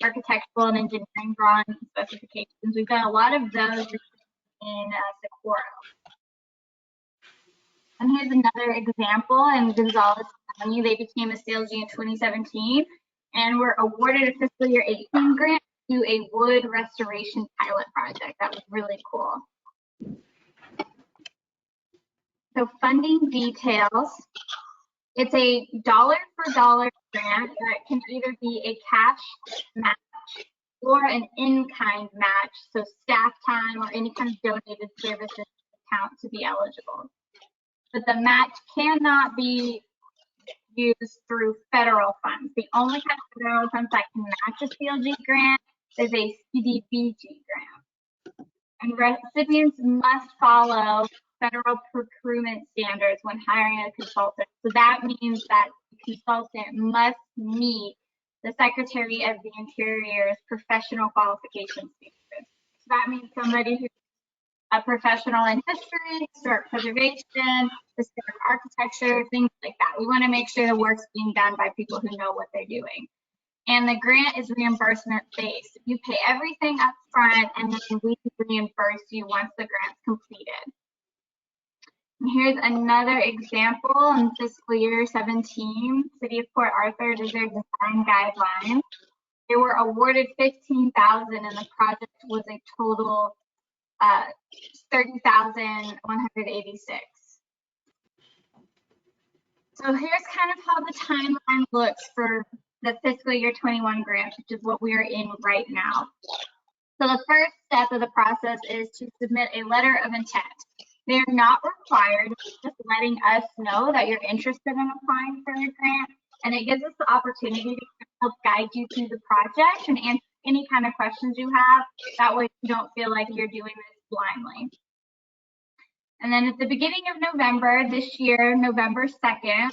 architectural and engineering drawings and specifications. We've done a lot of those in Socorro. And here's another example in Gonzales County. They became a CLG in 2017. and were awarded a fiscal year 18 grant to a wood restoration pilot project. That was really cool. So funding details. It's a dollar for dollar grant that can either be a cash match or an in-kind match, so staff time or any kind of donated services count to be eligible. But the match cannot be used through federal funds. The only kind of federal funds that can match a CLG grant is a CDBG grant. And recipients must follow federal procurement standards when hiring a consultant. So that means that the consultant must meet the Secretary of the Interior's professional qualification standards. So that means somebody who's a professional in history, historic preservation, historic architecture, things like that. We want to make sure the work's being done by people who know what they're doing. And the grant is reimbursement based. You pay everything up front and then we reimburse you once the grant's completed. And here's another example in fiscal year 17, City of Port Arthur did their design guidelines. They were awarded $15,000 and the project was a total $30,186. So here's kind of how the timeline looks for the fiscal year 21 grant, which is what we are in right now. So the first step of the process is to submit a letter of intent. They are not required, just letting us know that you're interested in applying for a grant, and it gives us the opportunity to help guide you through the project and answer any kind of questions you have. That way you don't feel like you're doing this blindly. And then at the beginning of November this year, November 2nd,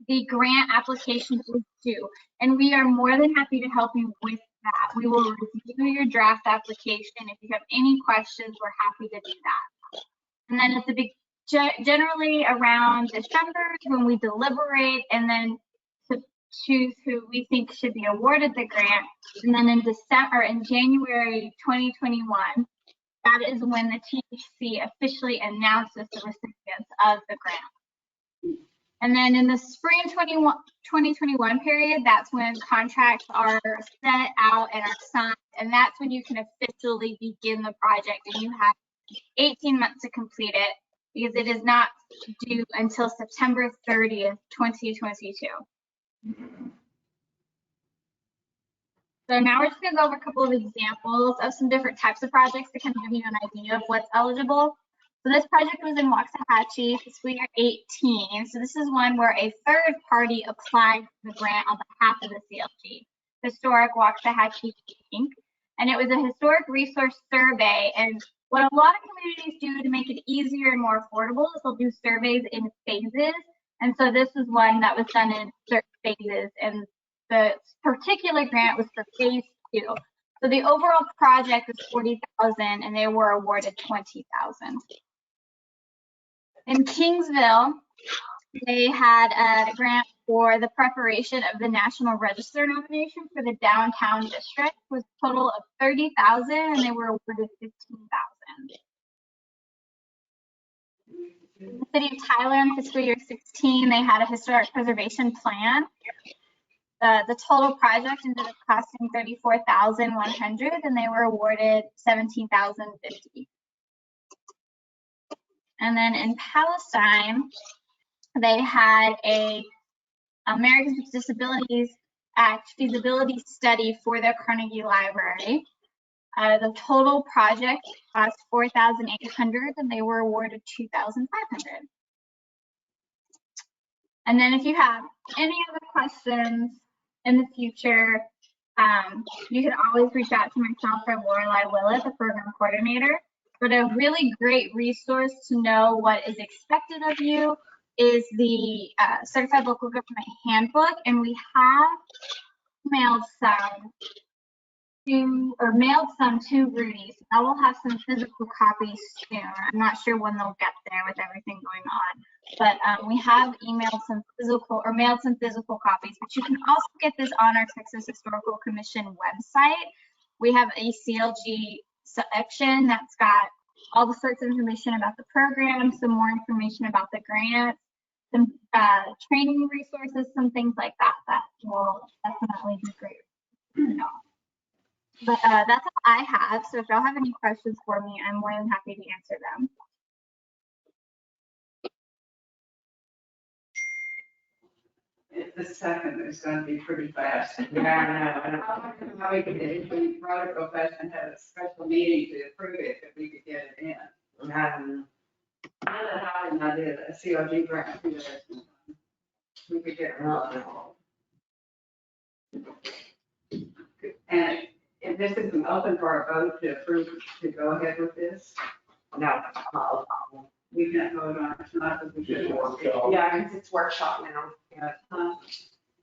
the grant application is due, and we are more than happy to help you with that. We will review your draft application. If you have any questions, we're happy to do that. And then at the generally around December when we deliberate and then to choose who we think should be awarded the grant. And then in January 2021, that is when the THC officially announces the recipients of the grant. And then in the spring 2021 period, that's when contracts are set out and are signed, and that's when you can officially begin the project, and you have 18 months to complete it because it is not due until September 30th, 2022. So now we're just going to go over a couple of examples of some different types of projects to kind of give you an idea of what's eligible. So this project was in Waxahachie, fiscal year 18. So this is one where a third party applied for the grant on behalf of the CLG, Historic Waxahachie Inc. And it was a historic resource survey. And what a lot of communities do to make it easier and more affordable is they'll do surveys in phases. And so this is one that was done in certain phases. And the particular grant was for phase 2. So the overall project was $40,000 and they were awarded $20,000. In Kingsville, they had a grant for the preparation of the National Register nomination for the downtown district with a total of $30,000 and they were awarded $15,000. In the city of Tyler in fiscal year 16, they had a historic preservation plan. The total project ended up costing $34,100 and they were awarded $17,050. And then in Palestine, they had a Americans with Disabilities Act feasibility study for their Carnegie Library. The total project cost $4,800 and they were awarded $2,500. And then if you have any other questions in the future, you can always reach out to myself or Lorelei Willett, the program coordinator. But a really great resource to know what is expected of you is the Certified Local Government Handbook, and we have mailed some to Rudy. So I will have some physical copies soon. I'm not sure when they'll get there with everything going on, but we have mailed some physical copies. But you can also get this on our Texas Historical Commission website. We have a CLG section that's got all the sorts of information about the program, some more information about the grant. some training resources, some things like that that will definitely be great. But that's all I have. So if y'all have any questions for me, I'm more than happy to answer them. The second is gonna be pretty fast. Yeah, I know. How we could, if we wrote it real fast and had a special meeting to approve it, if we could get it in. I don't know. And I did a COG grant. We could get it. And if this isn't open for a vote to approve, to go ahead with this, No. we can't vote on it tonight, but we should. Yeah, because it's workshop now.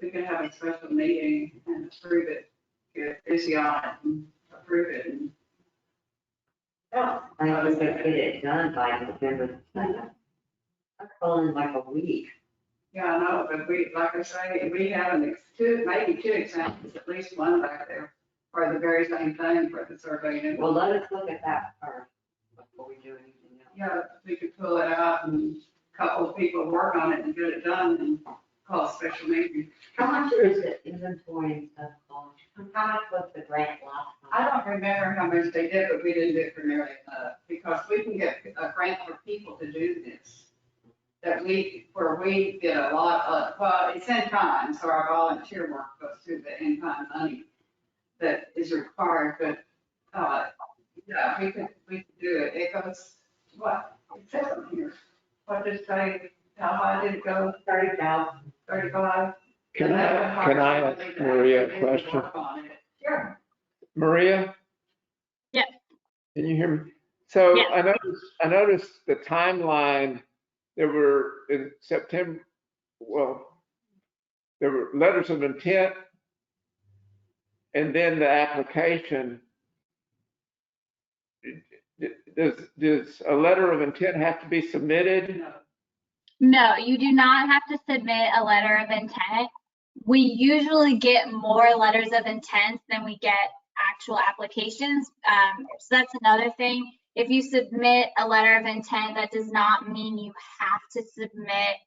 We could have a special meeting and approve it, get busy on it and approve it. And I think we could get it done by November 2nd. I'm calling like a week. Yeah, I know, but we, like I say, we have maybe two examples, at least one back there, for the very same thing for the survey. Well, let us look at that first before we do anything else. Yeah, we could pull it out and a couple of people work on it and get it done and call a special meeting. How much is the inventory and stuff cost? How much was the grant last time? I don't remember how much they did, but we didn't do it for nearly enough, because we can get a grant for people to do this. Where we get a lot of, well, it's in kind, so our volunteer work goes through the in-kind money that is required, but, yeah, we could do it. It goes, what, it says on here, what did it say, how high did it go? 30,000. 35? Can I ask Maria a question? Sure. Maria? Yes. Can you hear me? So Yes. I noticed the timeline, there were in September, well, there were letters of intent and then the application. Does a letter of intent have to be submitted? No, you do not have to submit a letter of intent. We usually get more letters of intent than we get actual applications. So that's another thing. If you submit a letter of intent, that does not mean you have to submit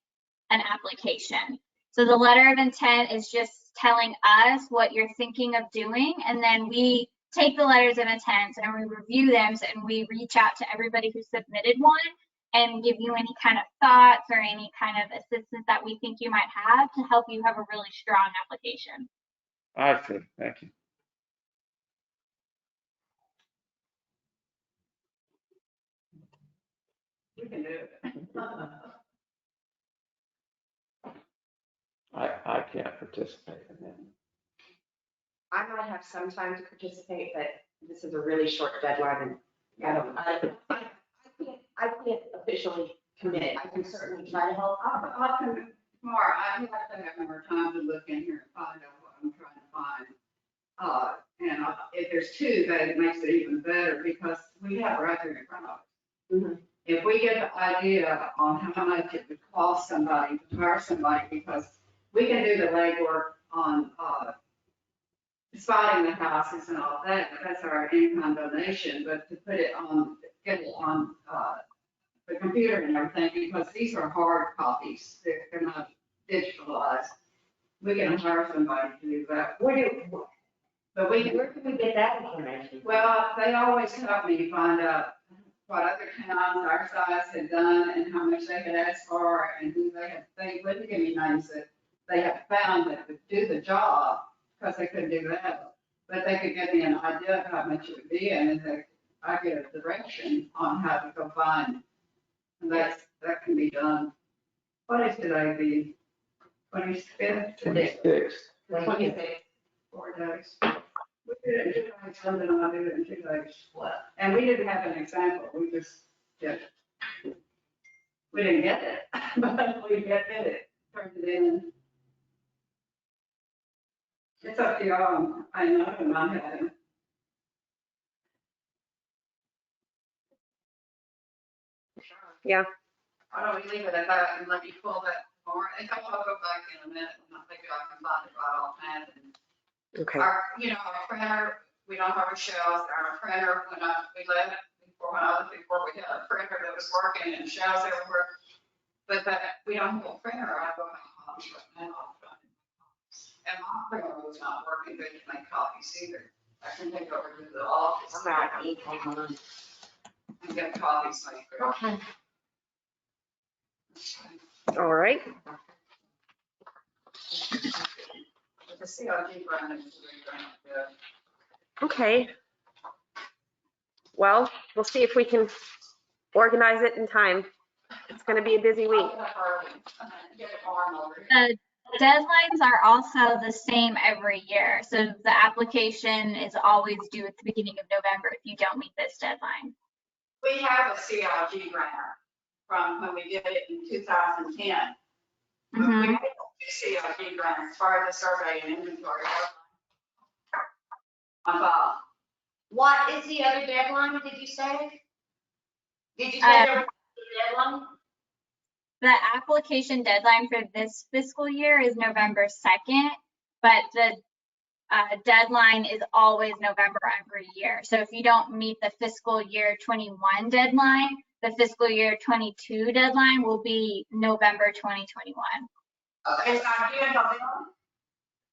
an application. So the letter of intent is just telling us what you're thinking of doing, and then we take the letters of intent and we review them, and we reach out to everybody who submitted one and give you any kind of thoughts or any kind of assistance that we think you might have to help you have a really strong application. I see, thank you. We can do it. I can't participate in that. I might have some time to participate, but this is a really short deadline and I can't officially commit. I can certainly try to help. I'll come tomorrow. I'd like to have more time to look in here and find out what I'm trying to find. And if there's two, that makes it even better, because we have right there in front of us. Mm-hmm. If we get the idea on how much it would cost somebody to hire somebody, because we can do the legwork on spotting the houses and all that, that's our in-kind donation, but to put it on, get it on the computer and everything, because these are hard copies, they're not digitalized. We can hire somebody to do that. But where can we get that information? Well, they always help me find out what other towns our size had done and how much they had asked for, and who they wouldn't give me names that they have found that would do the job, because they couldn't do that. But they could give me an idea of how much it would be, and then I get a direction on how to go find it. And that can be done. What is today, the 25th? 26. 26. 4 days. We did it in 2 days, something I did it in 2 days. And we didn't have an example, we just did it. We didn't get it, but we did it, turned it in. It's up to y'all, I know I'm not having. Yeah. Why don't we leave it at that and let me pull that forward, and I'll go back in a minute, and I think I can find it right offhand. Okay. Our printer, we don't have a shelf, our printer, before we had a printer that was working and shelves everywhere, But that, we don't have a printer, I don't have copies right now. And my printer was not working good to make copies either. I can take over to the office. I'm not equal mine. And get copies made. Okay. All right. But the CLG grant is really grant, Okay. Well, we'll see if we can organize it in time. It's going to be a busy week. I'll get up early, get it on over. The deadlines are also the same every year. So the application is always due at the beginning of November if you don't meet this deadline. We have a CLG grant from when we did it in 2010. But we Mhm. have a CLG grant as far as the survey and inventory. What is the other deadline, did you say? Did you say there was a deadline? The application deadline for this fiscal year is November 2nd, but the deadline is always November every year. So if you don't meet the fiscal year 21 deadline, the fiscal year 22 deadline will be November 2021. It's not due until then?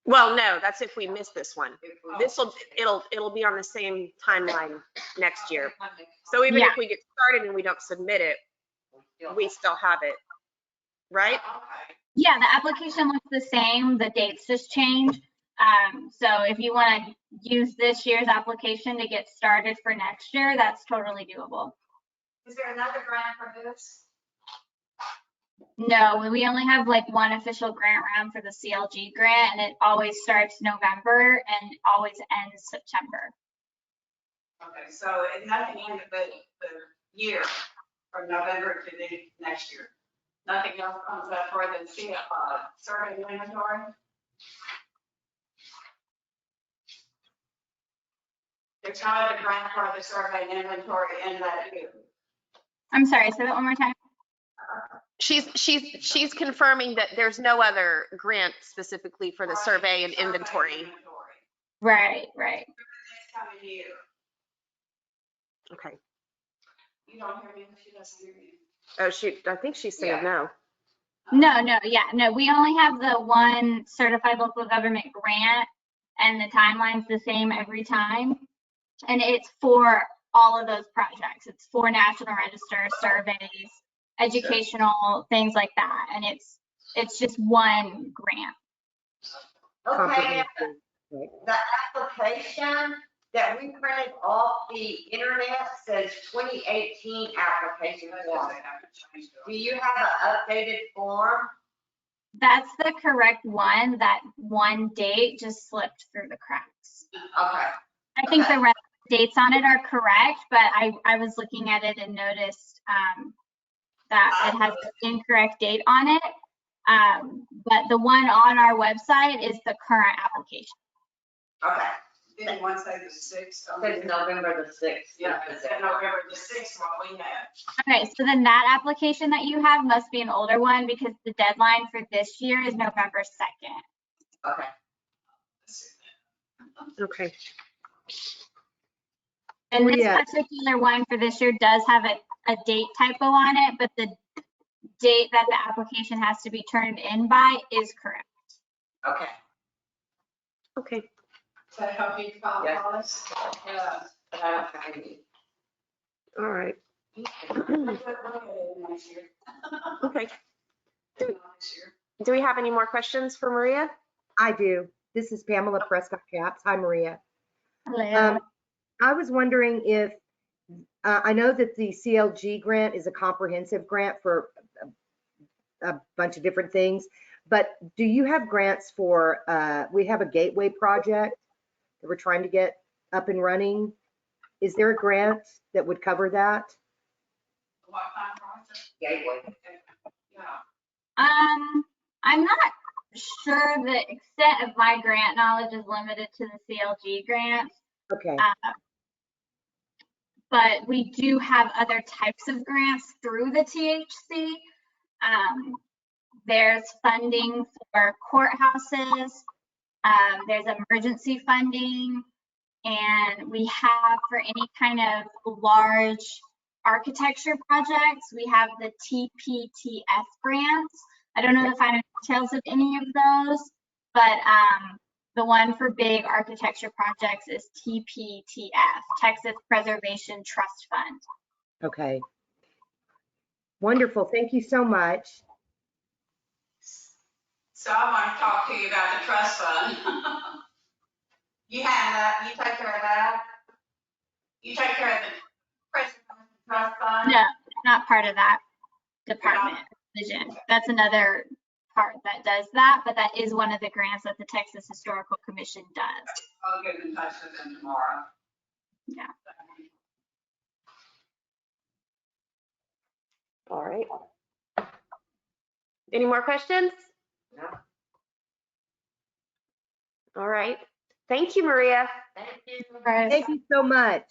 Well, no, that's if we miss this one. Oh. It'll be on the same timeline next year. So even Yeah. if we get started and we don't submit it, we still have it, right? Okay. Yeah, the application looks the same, the dates just change. So if you want to use this year's application to get started for next year, that's totally doable. Is there another grant for this? No, we only have like one official grant round for the CLG grant, and it always starts November and always ends September. Okay, so nothing in the year from November to the next year. Nothing else comes up for the survey and inventory? There's not a grant for the survey and inventory in that year. I'm sorry, say that one more time. She's confirming that there's no other grant specifically for the survey and inventory. Right. This coming year. Okay. You don't hear me, she doesn't hear you. Oh, shoot, I think she's saying no. No, we only have the one certified local government grant, and the timeline's the same every time. And it's for all of those projects. It's for National Register, surveys, educational, things like that. And it's just one grant. Okay, the application that we printed off the internet says 2018 application form. Do you have an updated form? That's the correct one. That one date just slipped through the cracks. Okay. I think the rest of the dates on it are correct, but I was looking at it and noticed that it has an incorrect date on it. But the one on our website is the current application. Okay. Didn't one say the 6th? Says November the 6th. Yeah, it said November the 6th, what we had. Okay, so then that application that you have must be an older one because the deadline for this year is November 2nd. Okay. Okay. And this Yeah. particular one for this year does have a date typo on it, but the date that the application has to be turned in by is correct. Okay. Okay. Does that help you follow Yes. all this? Yeah. But I don't find it. All right. Next year. Okay. This year. Do we have any more questions for Maria? I do. This is Pamela Prescott Capps. Hi, Maria. Hello. I was wondering if, I know that the CLG grant is a comprehensive grant for a bunch of different things, but do you have grants for, we have a gateway project that we're trying to get up and running. Is there a grant that would cover that? What kind of process? Gateway. Yeah. I'm not sure the extent of my grant knowledge is limited to the CLG grants. Okay. But we do have other types of grants through the THC. There's funding for courthouses. There's emergency funding. And we have for any kind of large architecture projects, we have the TPTF grants. I don't know the finer details of any of those, but the one for big architecture projects is TPTF, Texas Preservation Trust Fund. Okay. Wonderful. Thank you so much. So I want to talk to you about the trust fund. You have that, you take care of that? You take care of the Preservation Trust Fund? No, not part of that department division. That's another part that does that, but that is one of the grants that the Texas Historical Commission does. I'll get in touch with them tomorrow. Yeah. All right. Any more questions? No. All right. Thank you, Maria. Thank you. Thank you so much.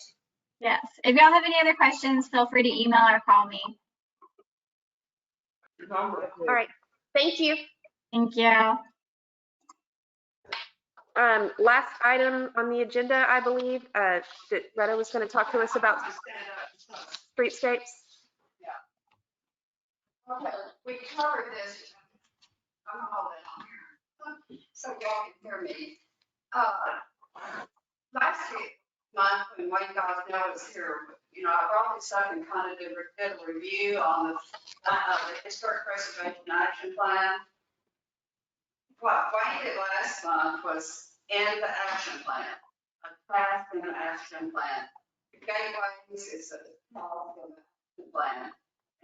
Yes. If y'all have any other questions, feel free to email or call me. All right. Thank you. Thank you. Last item on the agenda, I believe, that Retta was going to talk to us about streetscapes. Okay, we covered this. I'm gonna hold it on here, so y'all can hear me. Last month, when Wayne Gosnell was here, I brought this up and kind of did a review on the Historic Preservation Action Plan. What Wayne did last month was end the action plan, a task and an action plan. Gateways is a task and an action plan.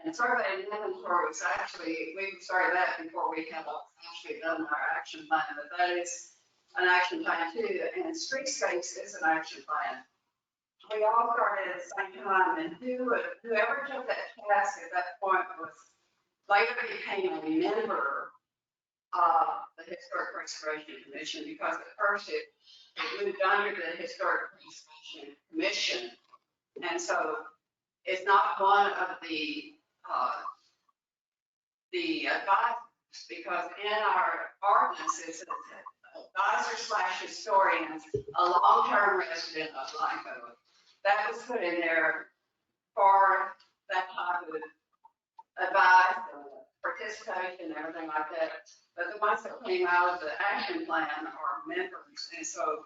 And survey and inventory was actually, we started that before we had actually done our action plan, but that is an action plan too. And streetscapes is an action plan. We all started at the same time, and whoever took that task at that point was later became a member of the Historic Preservation Commission, because at first it moved under the Historic Preservation Commission. And so it's not one of the advisors, because in our ordinance, it's advisor / historian, a long-term resident of Blanco. That was put in there for that type of advice, participation, and everything like that. But the ones that came out of the action plan are members, and so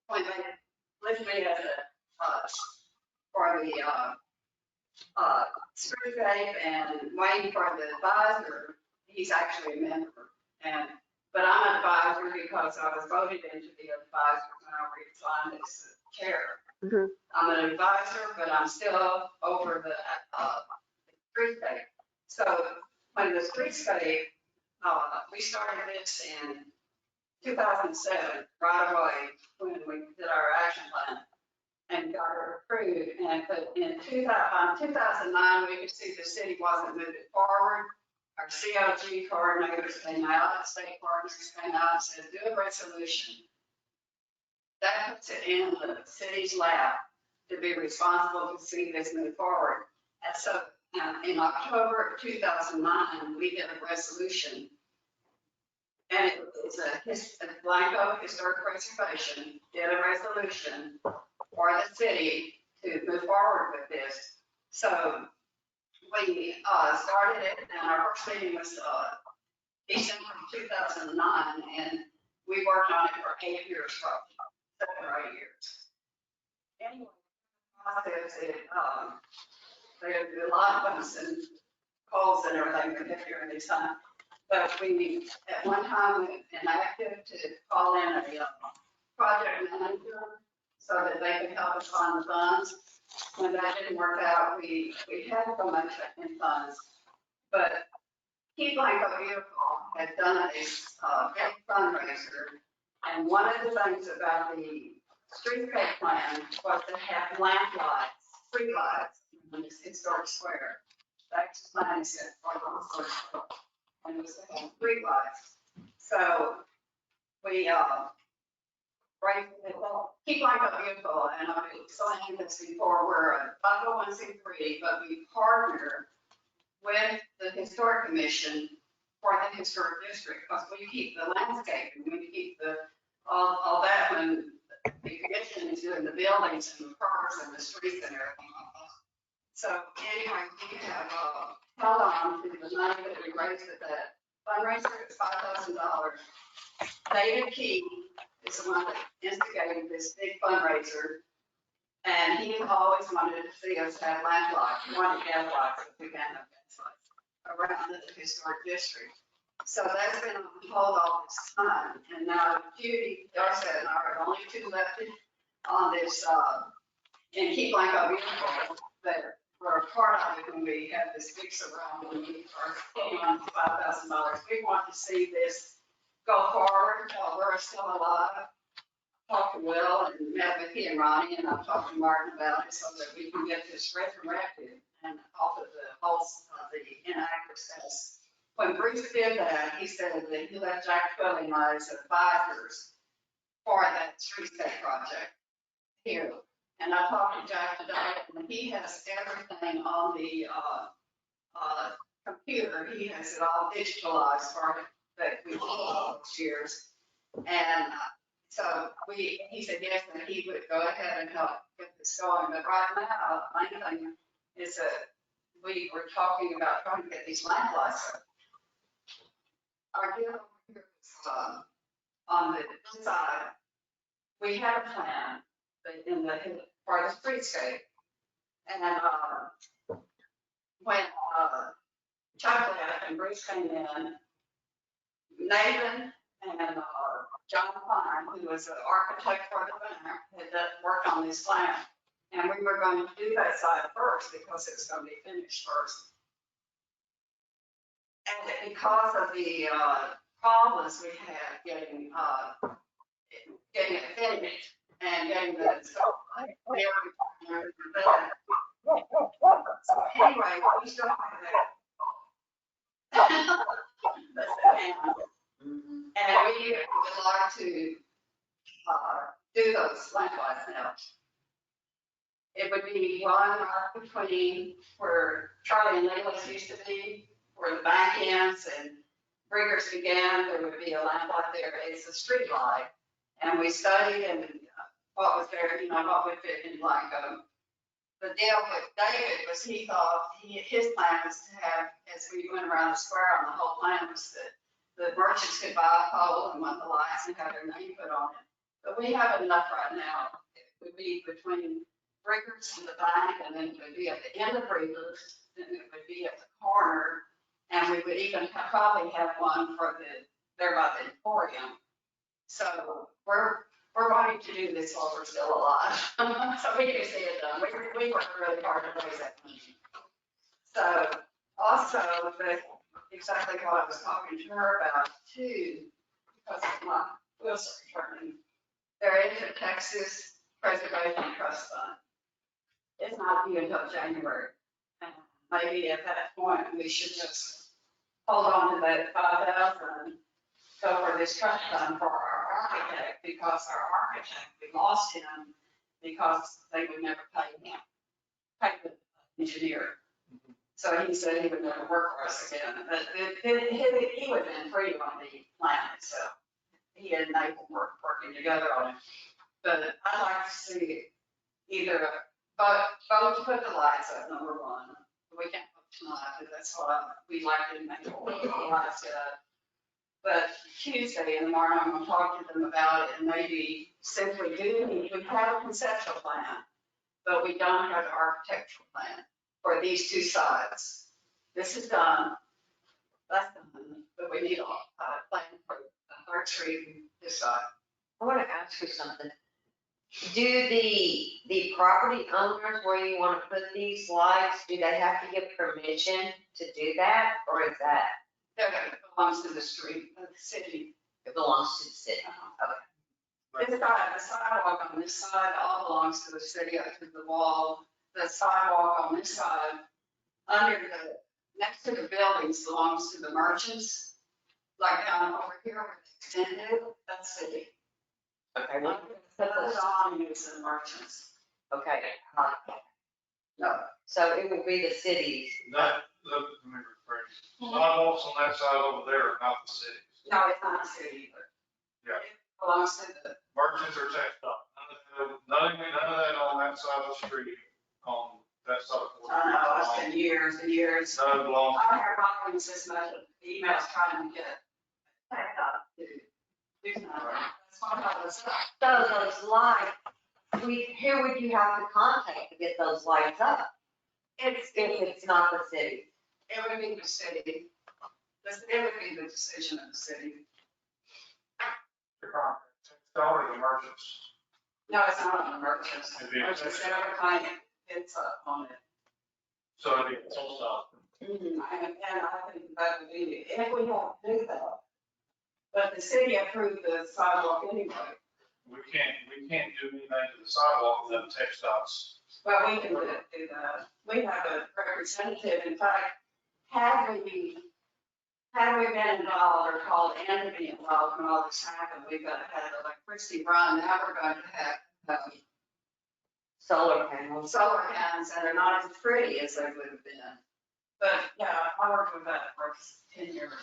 when they listed me as for the streetscape and Wayne for the advisor, he's actually a member. But I'm an advisor because I was voted into the advisor when I resigned as chair. Mm-hmm. I'm an advisor, but I'm still over the streetscape. So when the streetscape, we started this in 2007, right away, when we did our action plan and got it approved. But in 2009, we could see the city wasn't moving forward. Our COG coordinators came out, state partners came out and said, do a resolution. That puts it in the city's lap to be responsible to see this move forward. And so in October of 2009, we did a resolution. And it was a Blanco Historic Preservation did a resolution for the city to move forward with this. So we started it, and our first meeting was December of 2009, and we worked on it for 8 years, probably 7 or 8 years. Anyway, there's a lot of bumps and calls and everything we get during this time. But we, at one time, enacted to call in a project manager so that they could help us find the funds. When that didn't work out, we had so much in funds. But Key Blanco Vehicle had done a big fundraiser. And one of the things about the streetscape plan was to have lamp lights, street lights in this historic square. That's plan is set for the historic square. And it was to have street lights. So we Key Blanco Vehicle, and I've explained this before, we're a 501c3, but we partner with the Historic Commission for the historic district, because we keep the landscape and we keep all that when the commission is doing the buildings and the parks and the streets and everything. So anyway, we have, held on to the money that we raised at that fundraiser, it's $5,000. David Key is the one that instigated this big fundraiser. And he always wanted to see us have lamp lights, he wanted gas lights, if we can't have gas lights around the historic district. So that's been on hold all this time, and now Judy, Darcy, and I are the only two left on this, and Key Blanco vehicle that were a part of it when we had this big surround, when we are paying on $5,000. We want to see this go forward while we're still alive. Talked to Will and met with he and Ronnie, and I've talked to Martin about it so that we can get this resurrected and off of the whole, the inactive status. When Bruce did that, he said that he left Jack Twilling as advisors for that streetscape project here. And I talked to Jack today, and he has everything on the computer. He has it all digitalized for that we did all those years. And so he said yes, and he would go ahead and help get this going. But right now, the main thing is that we were talking about trying to get these lamp lights up. Our deal over here is, on the side, we had a plan in the, for the streetscape. And when Chuck left and Bruce came in, Nathan and John Klein, who was the architect for the banner, had done work on this plan. And we were going to do that side first because it was going to be finished first. And because of the problems we had getting it finished and getting the so anyway, we still have that. And we would like to do those lamp lights now. It would be one between where Charlie and Layla's used to be, where the bank ends and Briggers began. There would be a lamp light there. It's a street light. And we studied and what was there, you know, what would fit in Blanco. The deal with David was he thought his plan was to have, as we went around the square on the whole plan, was that the merchants could buy a pole and want the lights and have their name put on it. But we have enough right now. It would be between Briggers and the bank, and then it would be at the end of Briggers, then it would be at the corner, and we would even probably have one for there by the Emporium. So we're wanting to do this while we're still alive. So we can see it done. We worked really hard to raise that money. So also, exactly what I was talking to her about too, because of my Wilson returning, there is a Texas Preservation Trust Fund. It's not due until January. And maybe at that point, we should just hold on to that 5,000, go for this trust fund for our architect, because our architect, we lost him because they would never pay him, pay the engineer. So he said he would never work for us again. But he would have been free on the plan itself. He and Nathan working together on it. But I'd like to see either vote to put the lights up, number one. We can't vote tonight, but that's what we like to make the lights up. But Tuesday in the morning, I'm going to talk to them about it and maybe simply we have a conceptual plan, but we don't have an architectural plan for these two sides. This is done, that's done, but we need a plan for the third street and this side. I want to ask you something. Do the property owners where you want to put these lights, do they have to get permission to do that, or is that? That belongs to the street, the city. It belongs to the city. Okay. This side, the sidewalk on this side all belongs to the city up to the wall. The sidewalk on this side, next to the buildings belongs to the merchants. Like down over here where they extended, that's city. Okay. Well, Those on is the merchants. okay. No, So it would be the cities. Let me rephrase. Sidewalks on that side over there are not the cities. no, it's not city, but Yeah. it belongs to the, Merchants are taxed up. None of that on that side of the street on That's up. I know, it's been years and years. So long. I hear problems this much of emails trying to get typed up to do something. That's why I was, So those lights, who would you have to contact to get those lights up? If it's not the city? it would be the city. It would be the decision of the city. It's already emergency. No, it's not an emergency. It'd be- Emergency, every time it's up on it. So it'd be full stop. And I think that would be, if we don't do that. But the city approved the sidewalk anyway. We can't do anything to the sidewalk without text dots. Well, we can do that. We have a representative, in fact, had we been involved or called in to be involved when all this happened, we got to have electricity run. Now we're going to have Solar panels. solar panels and they're not as pretty as they would have been. But yeah, I worked with that for 10 years,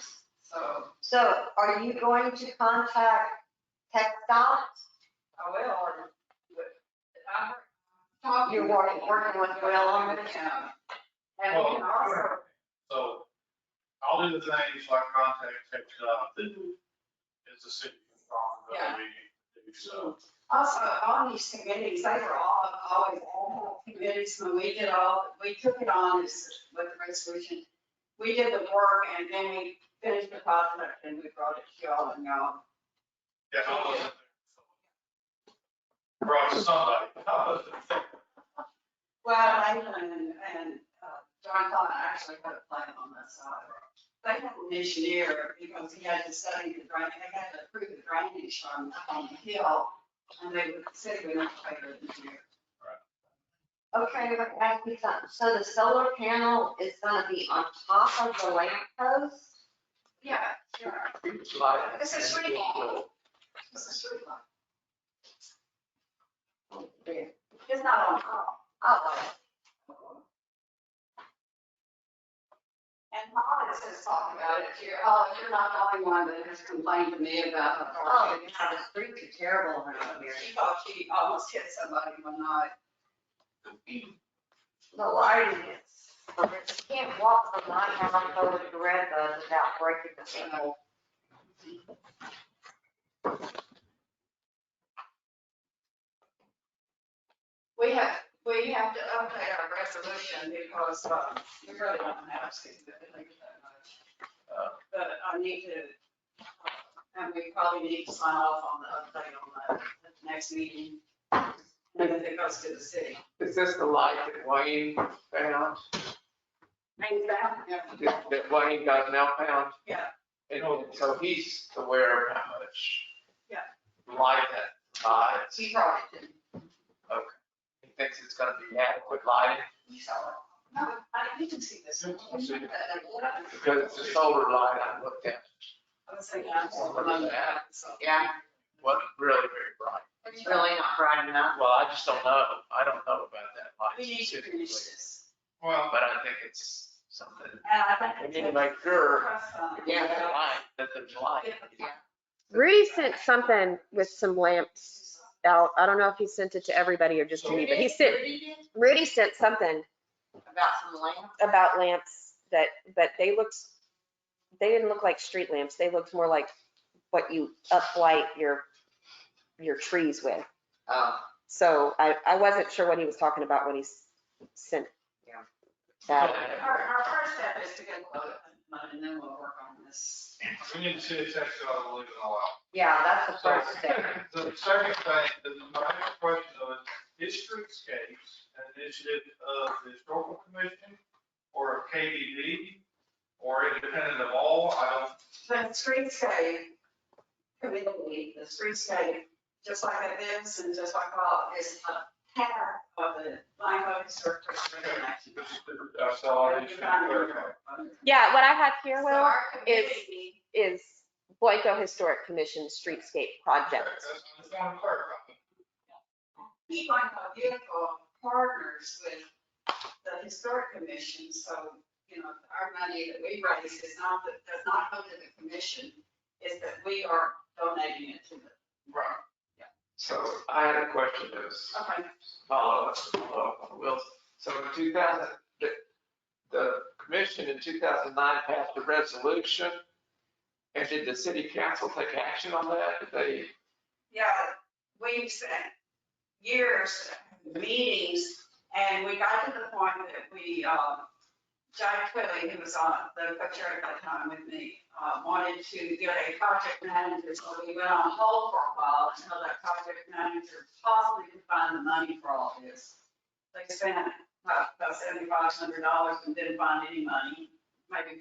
so So are you going to contact Tech Dot? I will. I'm talking. You're working with Will on this? Yeah. And we can also. So I'll do the things like contact text dot that is the city responsibility to do so. Also, on these committees, they were all always all committees, when we took it on this with the resolution. We did the work and then we finished the project and we brought it to y'all and y'all. Yeah, I wasn't there. Brought somebody. I wasn't there. Well, Nathan and John Thought actually had a plan on that side. They had an engineer because he had to study the drainage, they had to approve the drainage on the hill. And they would say we don't pay the engineer. Okay, let me ask you something. So the solar panel is gonna be on top of the lamp post? Yeah, sure. Light. It's a street light. It's a street light. It's not on top. Oh, And Paul has just talked about it. You're not the only one that has complained to me about. oh, yeah, the streets are terrible around here. She thought she almost hit somebody one night. The lighting is, you can't walk from my house over to Red Bud without breaking the single. We have to update our resolution because we really don't have to think that much. But I need to, and we probably need to sign off on the update on that at the next meeting. And then it goes to the city. Is this the light that Wayne found? Yeah. That Wayne got now found? Yeah. And so he's aware of how much. Yeah. Light that provides. He brought it to me. Okay. He thinks it's gonna be adequate lighting So, no, you can see this. because it's a solar light I looked at. I was thinking, I'm just looking at that, so. Yeah, Wasn't really very bright. it's really not bright enough. Well, I just don't know. I don't know about that light We need to specifically. finish this. Well, But I think it's something, And I think. we need to make sure Yeah. that light, that there's light. Rudy sent something with some lamps out. I don't know if he sent it to everybody or just to me, but Rudy sent something About some lamps. about lamps but they didn't look like street lamps. They looked more like what you uplight your trees with. Oh, So I wasn't sure what he was talking about when he sent that. Our first step is to get a load and then we'll work on this. we need to see a text dot, we'll leave it all out. yeah, that's the So, first step. the second thing, my next question though is streetscapes an initiative of the historical commission or of KDD or independent of all? I don't, The streetscape committee, the streetscape, just like it is and just like all, is a part of the Blanco Historic District. I saw it. Yeah, what I have here, So Will, our committee, is Blanco Historic Commission Streetscape Project. I just want to clarify. we like our vehicle partners with the historic commission, so, our money that we raise is not, does not go to the commission, is that we are donating it to the. Right. So I had a question that was Okay. follow up on Will's. So in 2000, the commission in 2009 passed a resolution. And did the city council take action on that? Did they? Yeah, we've spent years, meetings, and we got to the point that we, Jack Twilly, who was on the co-chair at that time with me, wanted to get a project manager, so we went on hold for a while until that project manager possibly could find the money for all this. They spent about $7,500 and didn't find any money, maybe $5,000.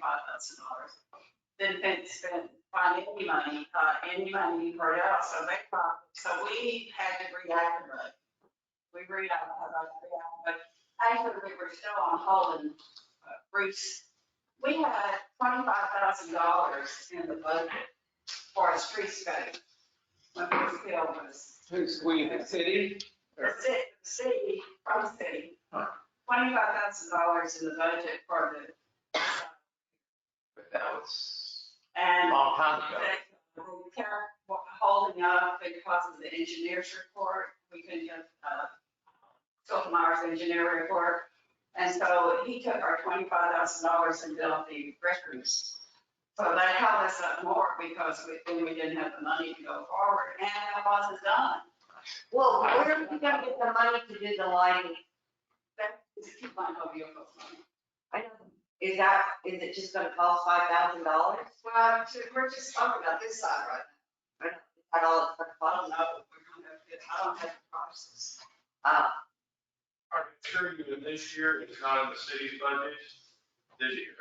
Didn't find any money for it else, so we had to reactivate. We reactivated, but actually we were still on hold and Bruce, we had $25,000 in the budget for a streetscape. When Bruce Hill was. Who's we, the city? The city, from the city. $25,000 in the budget for the. But that was And a long time ago. they kept holding up because of the engineer's report. We couldn't get, Myers engineer report. And so he took our $25,000 and built the restrooms. So that held us up more because then we didn't have the money to go forward, and it wasn't done. Well, where are we gonna get the money to do the lighting? That is keep my vehicles money. I know, is it just gonna cost $5,000? Well, we're just talking about this side right now. Is that all it's gonna I cost? don't know, I don't have the prices. I can assure you that this year, it's not in the city's budget this year.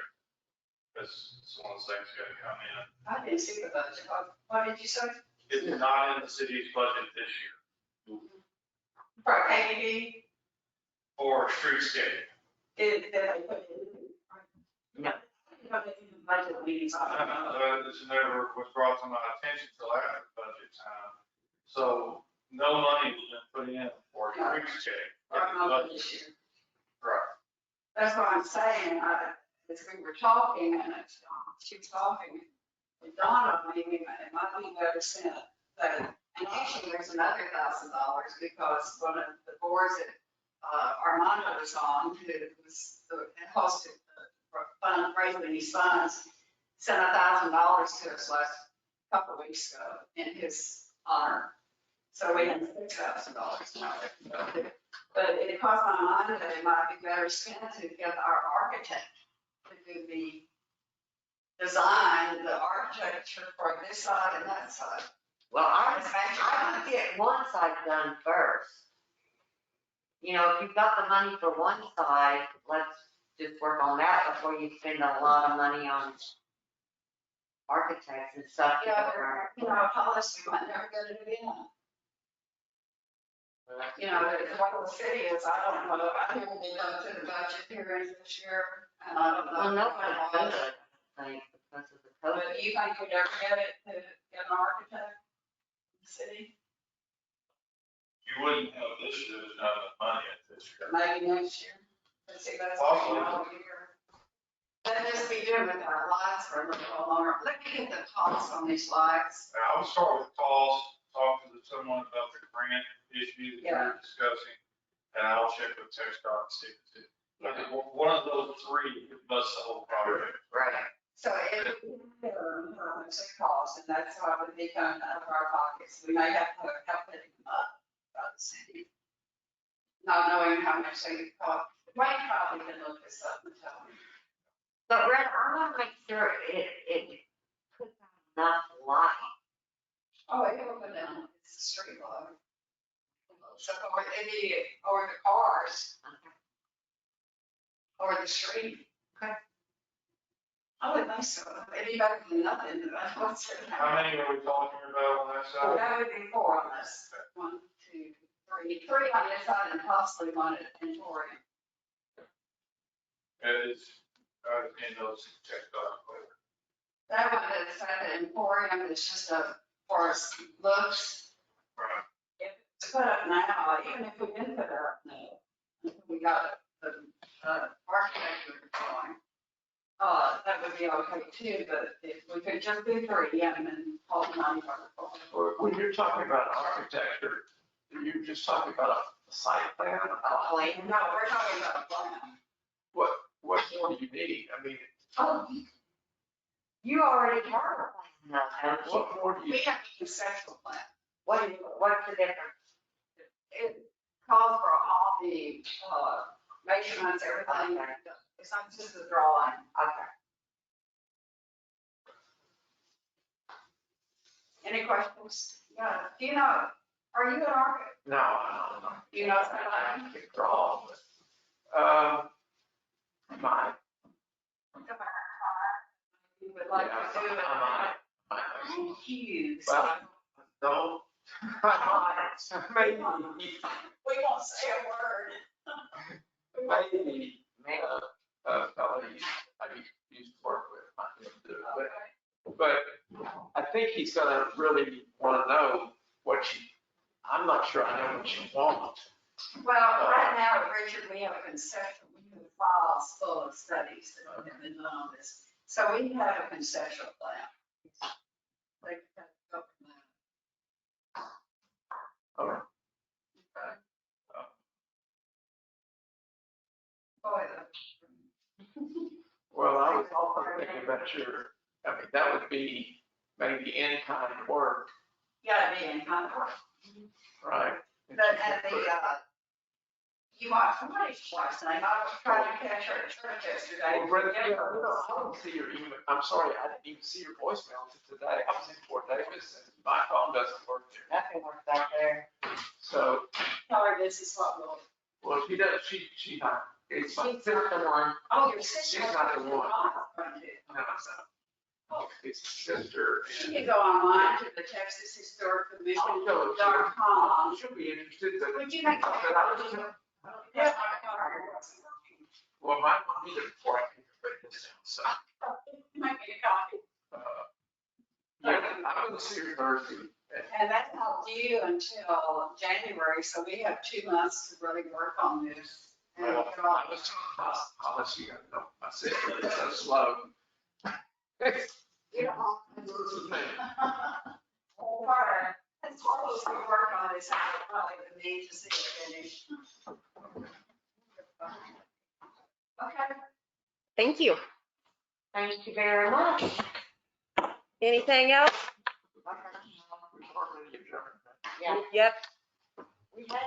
That's one of those things gotta come in. I didn't see the budget. What did you say? It's not in the city's budget this year For AED, for streetscape. did they put it in? No. Budget meetings, I don't know. This never was brought to my attention till after budget time. So no money has been put in for streetscape. Not this year. Right. That's what I'm saying, as we were talking, and she was talking, it dawned on me, it might be better spent, but, and actually, there's another $1,000, because one of the boards that Armando was on, who was hosted raising these funds, sent $1,000 to us last couple of weeks ago in his honor. So we had $6,000 now. But it crossed my mind that it might be better spent to get our architect to do the design, the architecture for this side and that side. Well, I would get one side done first. You know, if you've got the money for one side, let's just work on that before you spend a lot of money on architects and stuff. Yeah, policy might never get it in. You know, what the city is, I don't know, I haven't been up to the budget hearings this year, and I don't know. Well, nobody does it, I think, because of the But COVID. do you think we'd ever get it to get an architect in the city? You wouldn't have this year, there's not enough money at this year. Maybe next year. Let's see, that's Possibly. all year. Let us be doing with our lights for a little longer. Let me get the costs on these lights. I would start with cost, talk to someone about the grant issue that you're discussing, and I'll check with TechStop and see if it's, I think one of those three could bust the whole project. Right. So if we consider how much it costs, and that's how it would be coming out of our pockets, we may have to help putting them up by the city. Not knowing how much they would cost. Wayne probably can look this up and tell me. But Red, I want to make sure it puts out enough light. Oh, it will go down, it's a street light. So, or the cars, or the street. Okay. I would think so, it'd be better than nothing. How many are we talking about on that side? That would be 4 on this, 1, 2, 3, 3 on this side and possibly 1 at Emporium. It's, in those TechStop. That one that's at the Emporium is just for looks. Right. If it's put up now, even if we didn't put it up now, we got the architecture drawing. That would be okay too, but if we could just do 3 and then hold the money for the. When you're talking about architecture, you're just talking about a site plan. No, we're talking about a plan. What more do you need? I mean, Oh, you already have a plan. what more do you? We have a conceptual plan. What's the difference? It calls for all the, measurements, everything. It's not just a drawing. Okay. Any questions? Yeah. Do you know, are you an architect? No, I don't know. Do you know something? I can draw, but, my, You would like yeah, to do it? I might. Thank you. Well, no. Maybe, We won't say a word. maybe, fellow I used to work with, might be able to do it, but I think he's gonna really wanna know what I'm not sure I know what you want. Well, right now, Richard, we have a conceptual, we have files full of studies that have been done on this. So we have a conceptual plan. Like, go from there. All right. Well, I was also thinking about I mean, that would be maybe in kind of work, Yeah, it'd be in kind of work. right? But at the, you want somebody's last name, I was trying to catch her at church yesterday. Well, Brenda, I don't see your email. I'm sorry, I didn't even see your voicemail until today. I was in Fort Davis and my phone doesn't work there. Nothing works back there. So, Tell her this is what we'll. well, she does, she not, it's my, She's not the one. Oh, your sister. She's not the one. No, no, it's not. It's sister. She can go online to the Texas Historic Commission.com. She'll be interested. But Would you make? Yeah. Well, mine won't be there before I can break this down, so. Make me a copy. Yeah, I'm gonna see her Thursday. And that's not due until January, so we have 2 months to really work on this. And Well, get all- I was telling my policy, I said, it's so slow. You know. As hard as we work on this, I probably would need to see it finished. Okay. Thank you. Thank you very much. Anything else? Yeah. Yep. We had